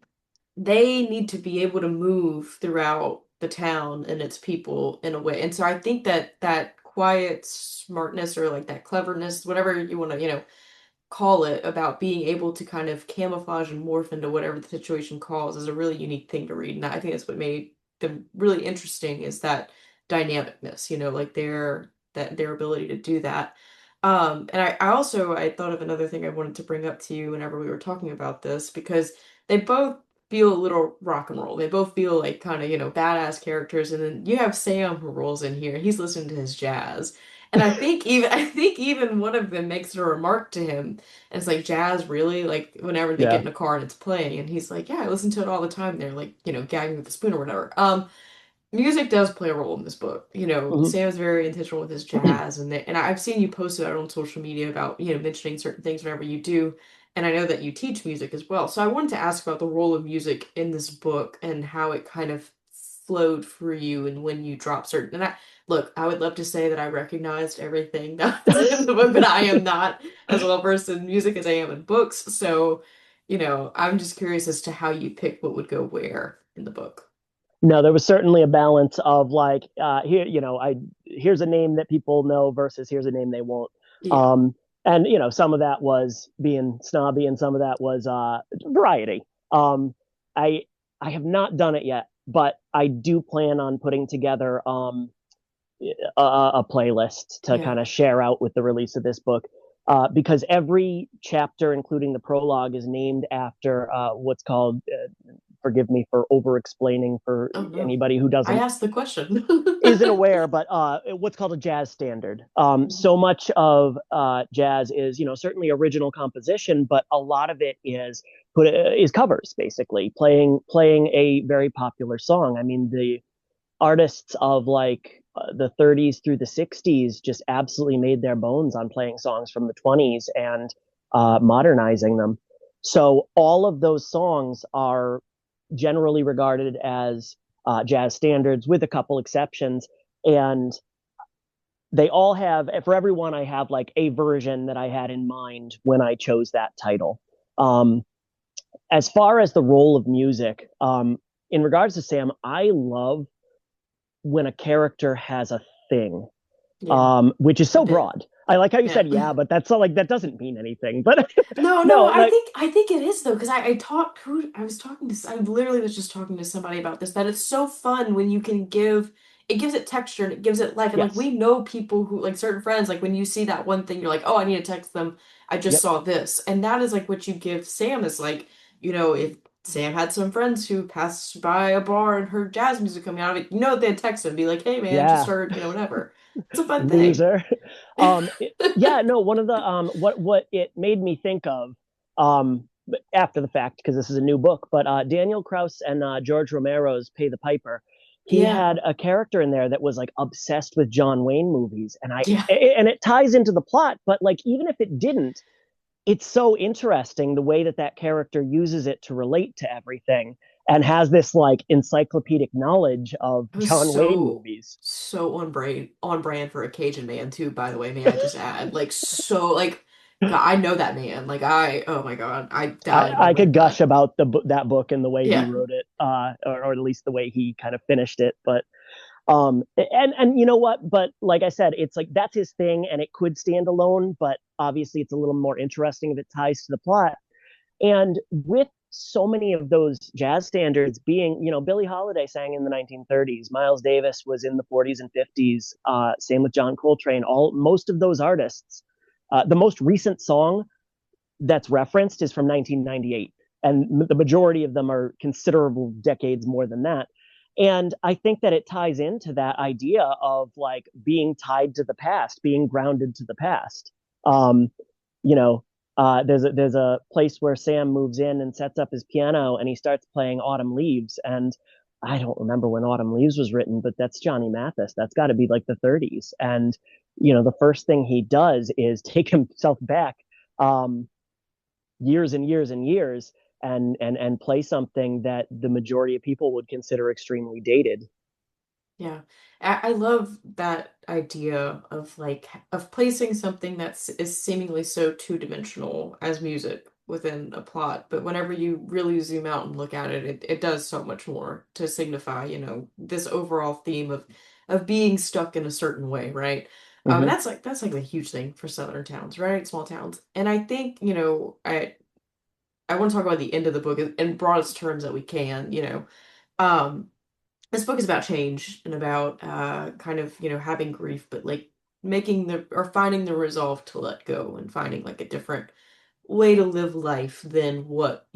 they need to be able to move throughout the town and its people in a way. And so I think that that quiet smartness or like that cleverness, whatever you want to, call it, about being able to kind of camouflage and morph into whatever the situation calls is a really unique thing to read. And I think that's what made them really interesting is that dynamicness, like their ability to do that. And I thought of another thing I wanted to bring up to you whenever we were talking about this, because they both feel a little rock and roll. They both feel like kind of, badass characters. And then you have Sam who rolls in here. He's listening to his jazz. And I think even one of them makes a remark to him, and it's like, jazz, really? Like whenever they get
Yeah.
in a car and it's playing, and he's like, yeah, I listen to it all the time. They're like, gagging with the spoon or whatever. Music does play a role in this book.
Mm-hmm.
Sam's very intentional with his jazz, and I've seen you post about it on social media about, mentioning certain things whenever you do. And I know that you teach music as well. So I wanted to ask about the role of music in this book and how it kind of flowed for you and when you drop certain. And look, I would love to say that I recognized everything that's in the book, but I am not as well versed in music as I am in books. So, I'm just curious as to how you pick what would go where in the book.
No, there was certainly a balance of like, here, here's a name that people know versus here's a name they won't.
Yeah.
Um, and some of that was being snobby, and some of that was variety. I I have not done it yet, but I do plan on putting together a playlist to
Yeah.
kind of share out with the release of this book. Because every chapter, including the prologue, is named after what's called, forgive me for over explaining for
Oh no.
anybody who
I
doesn't
asked the question.
isn't aware, but what's called a jazz standard. So much of jazz is, certainly original composition, but a lot of it is covers, basically playing a very popular song. I mean, the artists of like the 30s through the 60s just absolutely made their bones on playing songs from the 20s and modernizing them. So all of those songs are generally regarded as jazz standards, with a couple exceptions. And they all have, for everyone, I have like a version that I had in mind when I chose that title. Um, as far as the role of music, in regards to Sam, I love when a character has a thing,
Yeah,
which is
a
so
bit.
broad. I like how you
Yeah.
said, yeah, but that's not like that doesn't mean anything. But
No, no,
no,
I
like,
think I think it is though, because I talked who I was talking to I literally was just talking to somebody about this, that it's so fun when you can it gives it texture and it gives it life. And like
yes,
we know people who like certain friends, like when you see that one thing, you're like, oh, I need to text them. I just
yep,
saw this. And that is like what you give Sam is like, if Sam had some friends who passed by a bar and heard jazz music coming out of it, they'd text him and be like, hey man, just
yeah,
heard, whatever. It's a fun thing.
loser. Yeah, no, one of the what it made me think of after the fact, because this is a new book, but Daniel Kraus and George Romero's Pay the Piper. He
Yeah.
had a character in there that was like obsessed with John Wayne movies, and
Yeah.
and it ties into the plot, but like even if it didn't, it's so interesting the way that that character uses it to relate to everything and has this like encyclopedic knowledge of
It was
John Wayne
so
movies.
so on brand for a Cajun man too, by the way, may I just add. Like so like God, I know that man. Like oh my God, I died when I
I
read
could gush
that.
about that book and the way he
Yeah,
wrote it, or at least the way he kind of finished it. But and you know what? But like I said, it's like that's his thing, and it could stand alone. But obviously, it's a little more interesting if it ties to the plot. And with so many of those jazz standards being, Billie Holiday sang in the 1930s, Miles Davis was in the 40s and 50s, same with John Coltrane. Most of those artists, the most recent song that's referenced is from 1998, and the majority of them are considerable decades more than that. And I think that it ties into that idea of like being tied to the past, being grounded to the past. Um, you know, there's a place where Sam moves in and sets up his piano, and he starts playing Autumn Leaves. And I don't remember when Autumn Leaves was written, but that's Johnny Mathis. That's got to be like the 30s. And the first thing he does is take himself back, um, years and years and years, and play something that the majority of people would consider extremely dated.
yeah. I love that idea of like of placing something that's is seemingly so two-dimensional as music within a plot, but whenever you really zoom out and look at it, it does so much more to signify, this overall theme of being stuck in a certain way, right? And
Mm-hmm.
that's like a huge thing for southern towns, right? Small towns. And I think, I want to talk about the end of the book in broadest terms that we can, Um, this book is about change and about kind of, having grief, but like making the or finding the resolve to let go and finding like a different way to live life than what,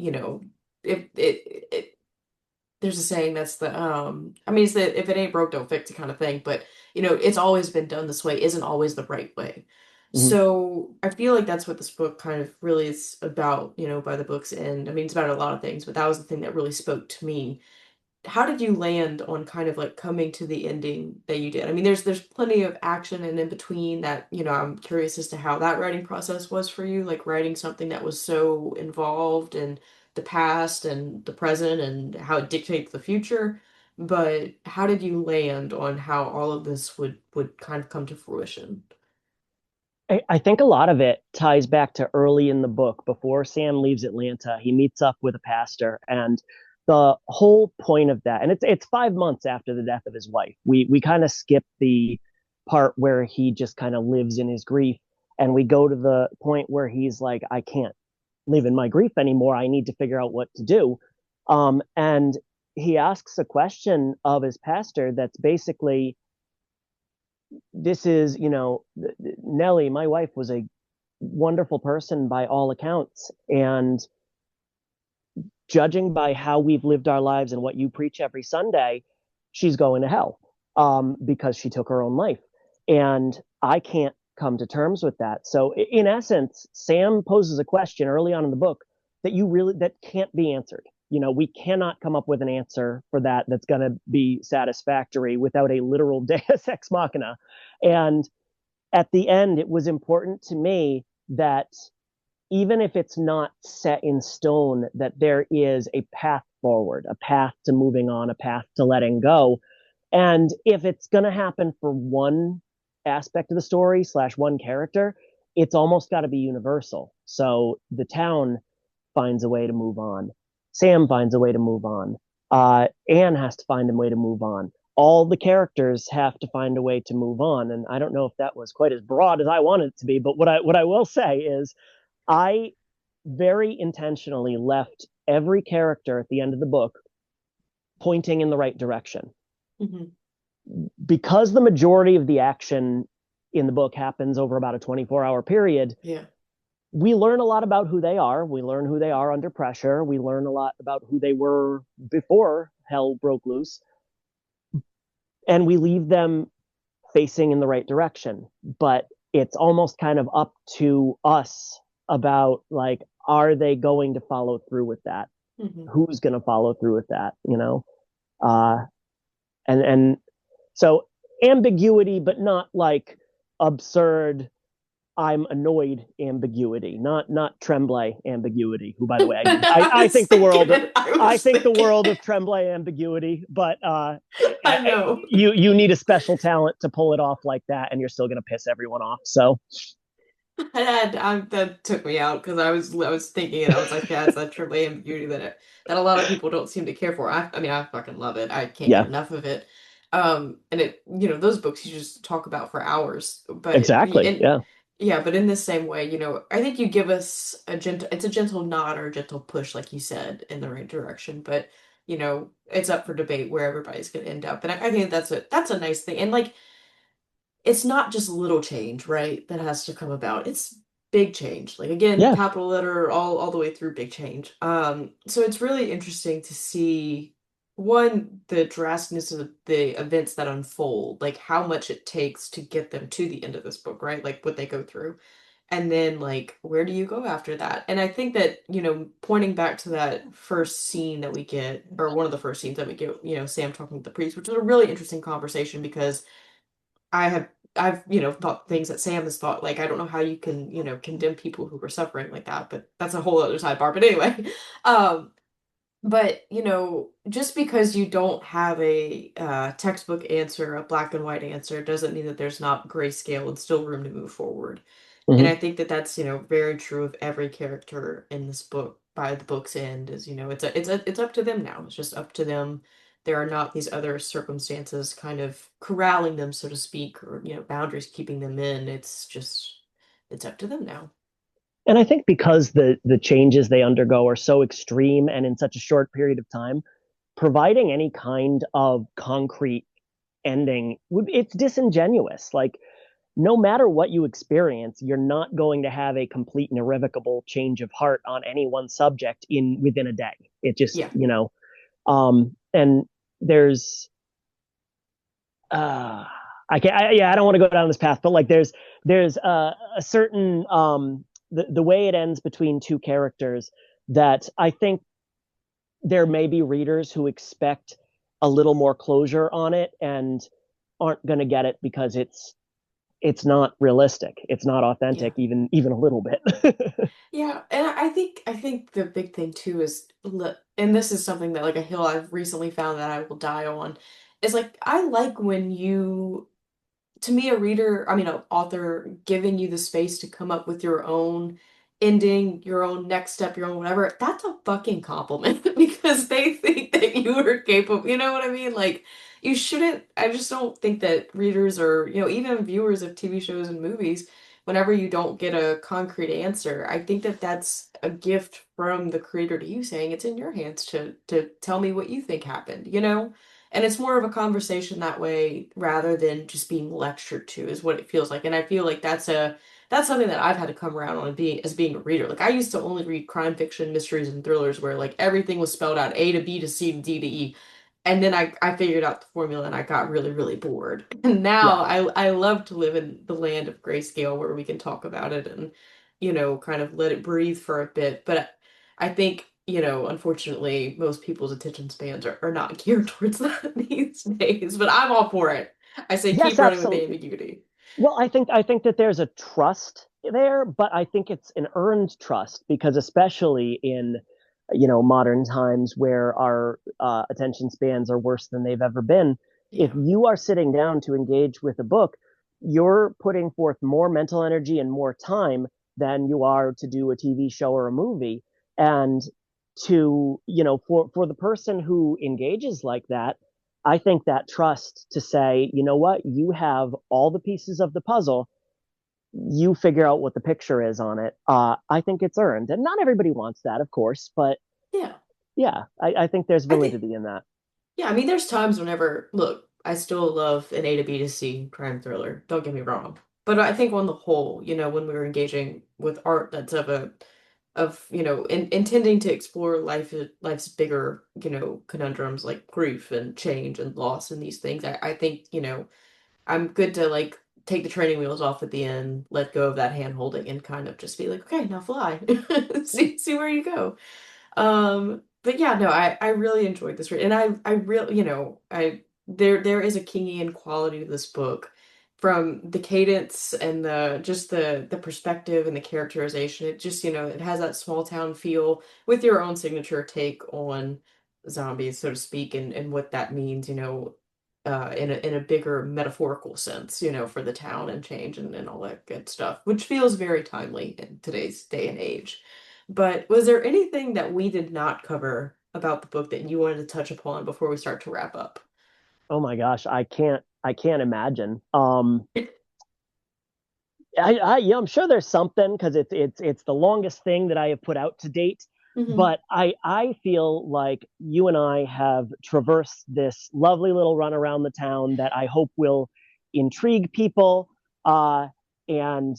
it there's a saying that's I mean it's that if it ain't broke, don't fix it kind of thing, but it's always been done this way isn't always the right way.
Mm-hmm.
So I feel like that's what this book kind of really is about, by the book's end. I mean, it's about a lot of things, but that was the thing that really spoke to me. How did you land on kind of like coming to the ending that you did? I mean, there's plenty of action and in between that, I'm curious as to how that writing process was for you, like writing something that was so involved in the past and the present and how it dictates the future. But how did you land on how all of this would kind of come to fruition?
I think a lot of it ties back to early in the book. Before Sam leaves Atlanta, he meets up with a pastor, and the whole point of that, and it's 5 months after the death of his wife. We kind of skip the part where he just kind of lives in his grief, and we go to the point where he's like, I can't live in my grief anymore. I need to figure out what to do. And he asks a question of his pastor that's basically, this is, Nellie, my wife, was a wonderful person by all accounts. And judging by how we've lived our lives and what you preach every Sunday, she's going to hell, because she took her own life. And I can't come to terms with that. So in essence, Sam poses a question early on in the book that can't be answered. We cannot come up with an answer for that that's going to be satisfactory without a literal deus ex machina. And at the end, it was important to me that even if it's not set in stone, that there is a path forward, a path to moving on, a path to letting go. And if it's going to happen for one aspect of the story slash one character, it's almost got to be universal. So the town finds a way to move on. Sam finds a way to move on. Anne has to find a way to move on. All the characters have to find a way to move on. And I don't know if that was quite as broad as I wanted it to be, but what I will say is I very intentionally left every character at the end of the book pointing in the right direction.
Hmm.
Because the majority of the action in the book happens over about a 24-hour period,
Yeah.
we learn a lot about who they are. We learn who they are under pressure. We learn a lot about who they were before hell broke loose. And we leave them facing in the right direction. But it's almost kind of up to us about like, are they going to follow through with that?
Hmm.
Who's going to follow through with that? Uh, and so ambiguity, but not like absurd, I'm annoyed ambiguity, not Tremblay ambiguity, who, by the way,
I
I
was
think the
thinking
world
it. I
I
was
think the
thinking
world of
it.
Tremblay ambiguity, but
I know.
you need a special talent to pull it off like that, and you're still gonna piss everyone off. So
That took me out because I was thinking it. I was like, yeah, it's that triple ambiguity that a lot of people don't seem to care for. I mean, I fucking love it. I can't get
Yeah,
enough of it. And those books you just talk about for hours. But
exactly.
and
Yeah.
yeah, but in the same way, I think you give us it's a gentle nod or a gentle push, like you said, in the right direction. But it's up for debate where everybody's going to end up, and I think that's a nice thing. And like it's not just little change, right, that has to come about. It's big change. Like again,
Yeah.
capital letter all the way through big change. So it's really interesting to see one, the drasticness of the events that unfold, like how much it takes to get them to the end of this book, right? Like what they go through. And then like where do you go after that? And I think that, pointing back to that first scene that we get, or one of the first scenes that we get, Sam talking to the priest, which is a really interesting conversation because I have I've thought things that Sam has thought. Like I don't know how you can condemn people who were suffering like that, but that's a whole other sidebar. But anyway, um, but just because you don't have a textbook answer, a black and white answer, doesn't mean that there's not grayscale and still room to move forward. And
Hmm.
I think that that's very true of every character in this book. By the book's end, is it's up to them now. It's just up to them. There are not these other circumstances kind of corralling them, so to speak, or boundaries keeping them in. It's up to them now.
And I think because the changes they undergo are so extreme and in such a short period of time, providing any kind of concrete ending it's disingenuous. Like no matter what you experience, you're not going to have a complete and irrevocable change of heart on any one subject in within a day. It just,
Yeah,
and there's I can't yeah, I don't want to go down this path, but like there's a certain the way it ends between two characters that I think there may be readers who expect a little more closure on it and aren't going to get it because it's not realistic. It's not
yeah.
authentic, even a little bit.
Yeah, and I think the big thing too is, and this is something that like a hill I've recently found that I will die on, is like I like when you, to me, a reader, I mean, an author giving you the space to come up with your own ending, your own next step, your own whatever. That's a fucking compliment because they think that you are capable. You know what I mean? Like, you shouldn't, I just don't think that readers or, even viewers of TV shows and movies, whenever you don't get a concrete answer, I think that that's a gift from the creator to you saying it's in your hands to tell me what you think happened. And it's more of a conversation that way rather than just being lectured to is what it feels like. And I feel like that's something that I've had to come around on being a reader. Like I used to only read crime fiction, mysteries, and thrillers where like everything was spelled out A to B to C to D to E. And then I figured out the formula and I got really, really bored. And now
Yeah.
I love to live in the land of grayscale where we can talk about it and, kind of let it breathe for a bit. But I think, unfortunately, most people's attention spans are not geared towards that these days, but I'm all for it. I say
Yes,
keep running with the
absolutely.
ambiguity.
Well, I think that there's a trust there, but I think it's an earned trust because especially in modern times where our attention spans are worse than they've ever been, if
Yeah.
you are sitting down to engage with a book, you're putting forth more mental energy and more time than you are to do a TV show or a movie. And to, for the person who engages like that, I think that trust to say, you know what, you have all the pieces of the puzzle, you figure out what the picture is on it. I think it's earned. And not everybody wants that, of course, but
Yeah.
yeah, I think there's
I think
validity in that.
Yeah, I mean, there's times whenever, look, I still love an A to B to C crime thriller. Don't get me wrong. But I think on the whole, when we were engaging with art that's intending to explore life's bigger, conundrums like grief and change and loss and these things, I think, I'm good to like take the training wheels off at the end, let go of that hand holding and kind of just be like, okay, now fly. See where you go. But yeah, no, I really enjoyed this read, and I really, I there is a Kingian quality to this book, from the cadence and the perspective and the characterization. It just, it has that small town feel with your own signature take on zombies, so to speak, and what that means, in a bigger metaphorical sense, for the town and change and all that good stuff, which feels very timely in today's day and age. But was there anything that we did not cover about the book that you wanted to touch upon before we start to wrap up?
Oh my gosh, I can't imagine. Yeah, I'm sure there's something because it's the longest thing that I have put out to date.
Hmm.
But I feel like you and I have traversed this lovely little run around the town that I hope will intrigue people and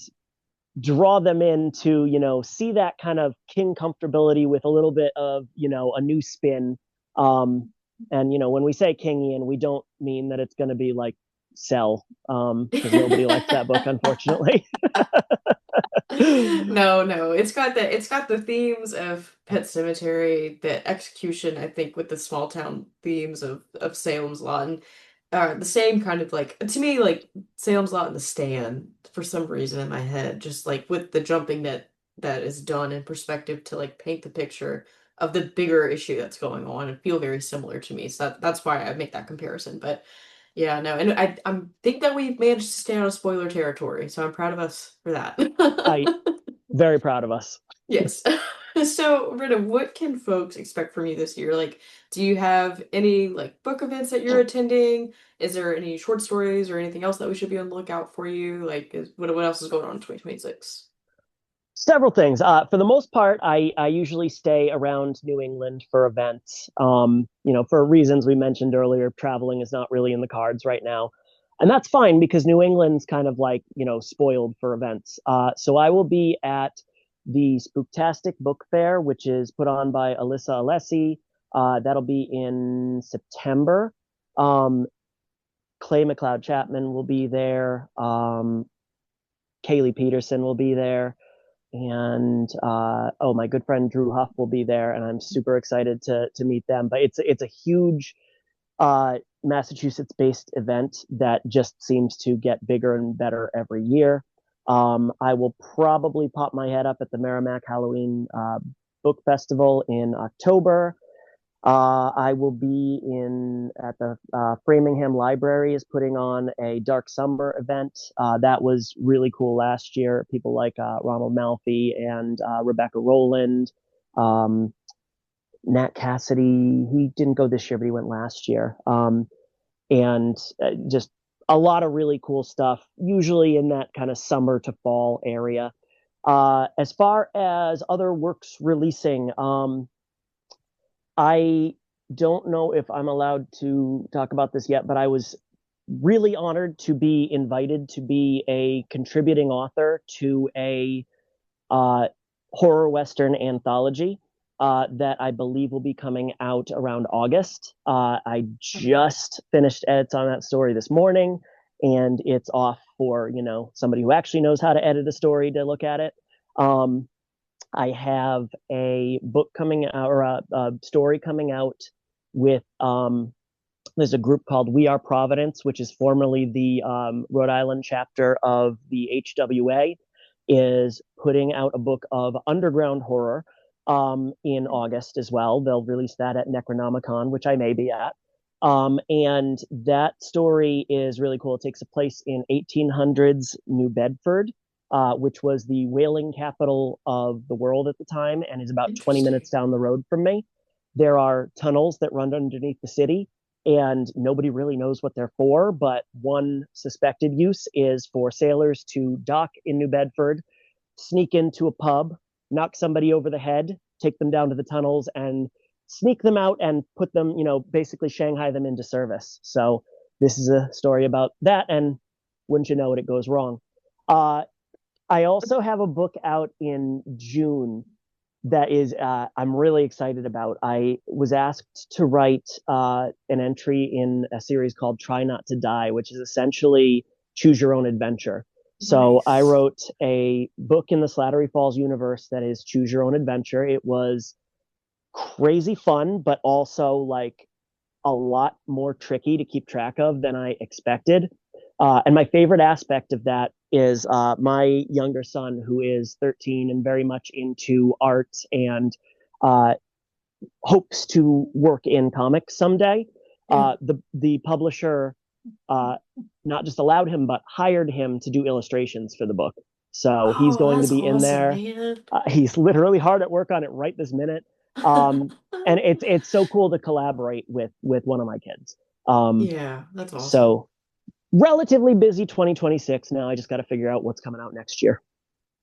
draw them in to see that kind of king comfortability with a little bit of a new spin. And when we say Kingian, we don't mean that it's going to be like Cell, because nobody likes that book, unfortunately.
No, no. It's got the themes of Pet Cemetery, the execution, I think, with the small town themes of Salem's Lot, and the same kind of like to me like Salem's Lot and The Stand for some reason in my head, just like with the jumping that is done in perspective to like paint the picture of the bigger issue that's going on and feel very similar to me. So that's why I make that comparison. But yeah, no, and I think that we've managed to stay out of spoiler territory, so I'm proud of us for that.
I very proud of us.
Yes. So, Rita, what can folks expect from you this year? Like, do you have any like book events that you're attending? Is there any short stories or anything else that we should be on the lookout for you? Like, what else is going on in 2026?
Several things. For the most part, I usually stay around New England for events. For reasons we mentioned earlier, traveling is not really in the cards right now. And that's fine because New England's kind of like, spoiled for events. So I will be at the Spooktastic Book Fair, which is put on by Alyssa Alessi. That'll be in September. Um, Clay McLeod Chapman will be there. Kaylee Peterson will be there, and oh, my good friend Drew Huff will be there, and I'm super excited to meet them. But it's a huge Massachusetts-based event that just seems to get bigger and better every year. I will probably pop my head up at the Merrimack Halloween Book Festival in October. I will be in at the Framingham Library is putting on a Dark Summer event. That was really cool last year. People like Ronald Malfi and Rebecca Rowland, um, Nat Cassidy. He didn't go this year, but he went last year. And just a lot of really cool stuff, usually in that kind of summer to fall area. As far as other works releasing, I don't know if I'm allowed to talk about this yet, but I was really honored to be invited to be a contributing author to a uh, horror western anthology that I believe will be coming out around August. I just finished edits on that story this morning, and it's off for somebody who actually knows how to edit a story to look at it. Um, I have a book coming out or a story coming out with there's a group called We Are Providence, which is formerly the Rhode Island chapter of the HWA, is putting out a book of underground horror in August as well. They'll release that at Necronomicon, which I may be at. And that story is really cool. It takes place in 1800s New Bedford, which was the whaling capital of the world at the time and is about 20
Interesting.
minutes down the road from me. There are tunnels that run underneath the city, and nobody really knows what they're for. But one suspected use is for sailors to dock in New Bedford, sneak into a pub, knock somebody over the head, take them down to the tunnels, and sneak them out and put them, basically Shanghai them into service. So this is a story about that, and wouldn't you know it, it goes wrong. Uh, I also have a book out in June that is I'm really excited about. I was asked to write an entry in a series called Try Not to Die, which is essentially choose your own adventure. So I
Nice.
wrote a book in the Slattery Falls universe that is choose your own adventure. It was crazy fun, but also like a lot more tricky to keep track of than I expected. And my favorite aspect of that is my younger son, who is 13 and very much into art and uh, hopes to work in comics someday.
Yeah.
The publisher uh, not just allowed him, but hired him to do illustrations for the book. So he's
Oh,
going to
that's
be in
awesome,
there.
man.
He's literally hard at work on it right this minute. Um, and it's so cool to collaborate with one of my kids. Um,
Yeah, that's awesome.
so relatively busy 2026 now. I just got to figure out what's coming out next year.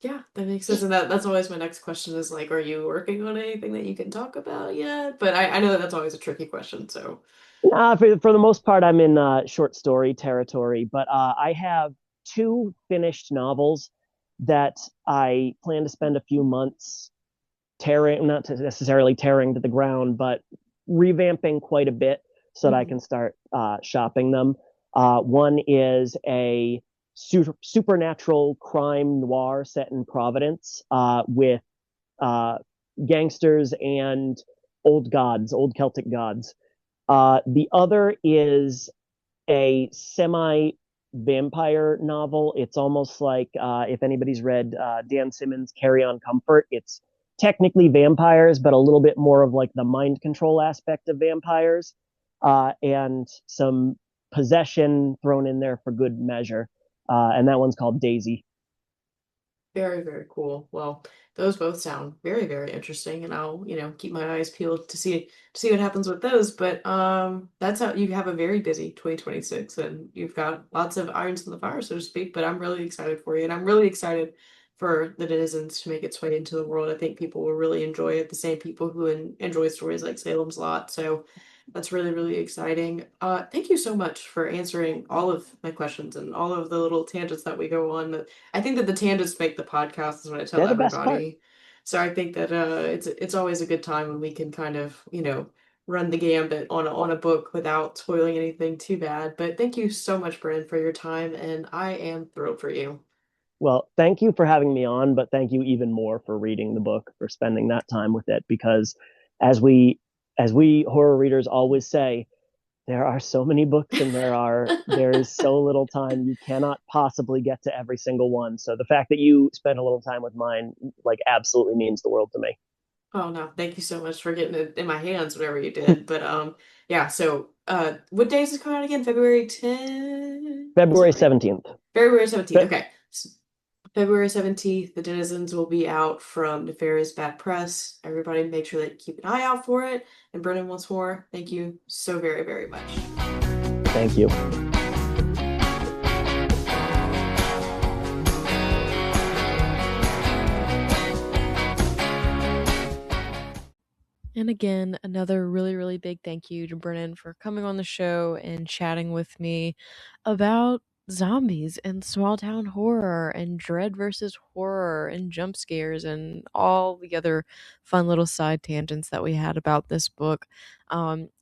Yeah, that makes sense. And that's always my next question is like, are you working on anything that you can talk about yet? But I know that that's always a tricky question. So,
For the most part, I'm in short story territory, but I have two finished novels that I plan to spend a few months tearing, not necessarily tearing to the ground, but revamping quite a bit so that I
mhm.
can start shopping them. One is a supernatural crime noir set in Providence with uh, gangsters and old gods, old Celtic gods. The other is a semi vampire novel. It's almost like if anybody's read Dan Simmons' Carry On Comfort, it's technically vampires, but a little bit more of like the mind control aspect of vampires and some possession thrown in there for good measure. And that one's called Daisy.
Very, very cool. Well, those both sound very, very interesting, and I'll, keep my eyes peeled to see what happens with those. But that's how you have a very busy 2026, and you've got lots of irons in the fire, so to speak. But I'm really excited for you, and I'm really excited for the Denizens to make its way into the world. I think people will really enjoy it, the same people who enjoy stories like Salem's Lot. So that's really, really exciting. Thank you so much for answering all of my questions and all of the little tangents that we go on. I think that the tangents make the podcast is what I tell
They're the best part.
everybody. So I think that it's always a good time when we can kind of, run the gambit on a book without spoiling anything too bad. But thank you so much, Bren, for your time, and I am thrilled for you.
Well, thank you for having me on, but thank you even more for reading the book, for spending that time with it, because as we as we horror readers always say, there are so many books and there is so little time. You cannot possibly get to every single one. So the fact that you spent a little time with mine like absolutely means the world to me.
Oh no, thank you so much for getting it in my hands, whatever you did. But yeah, so what days is it coming out again? February 10th? Is that
February
right?
17th.
February 17th.
Fe-
Okay. February 17th, The Denizens will be out from Nefarious Bad Press. Everybody make sure that you keep an eye out for it. And Brennan, once more, thank you so very, very much.
Thank you.
And again, another really, really big thank you to Brennan for coming on the show and chatting with me about zombies and small town horror and dread versus horror and jump scares and all the other fun little side tangents that we had about this book.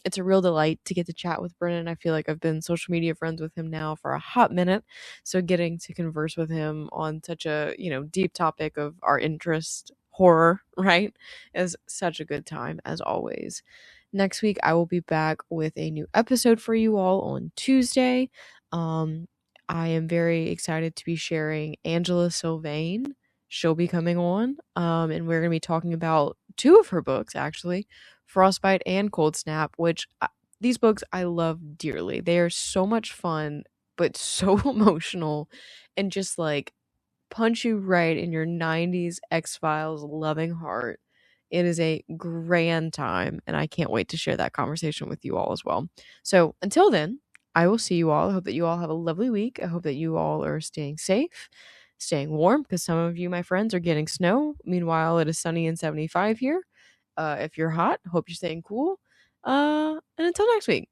It's a real delight to get to chat with Brennan. I feel like I've been social media friends with him now for a hot minute. So getting to converse with him on such a, deep topic of our interest, horror, right? Is such a good time as always. Next week, I will be back with a new episode for you all on Tuesday. Um, I am very excited to be sharing Angela Sylvain. She'll be coming on, and we're going to be talking about two of her books, actually, Frostbite and Cold Snap, which these books I love dearly. They are so much fun, but so emotional, and just like punch you right in your 90s X-Files loving heart. It is a grand time, and I can't wait to share that conversation with you all as well. So until then, I will see you all. I hope that you all have a lovely week. I hope that you all are staying safe, staying warm, because some of you, my friends, are getting snow. Meanwhile, it is sunny and 75 here. If you're hot, hope you're staying cool. And until next week.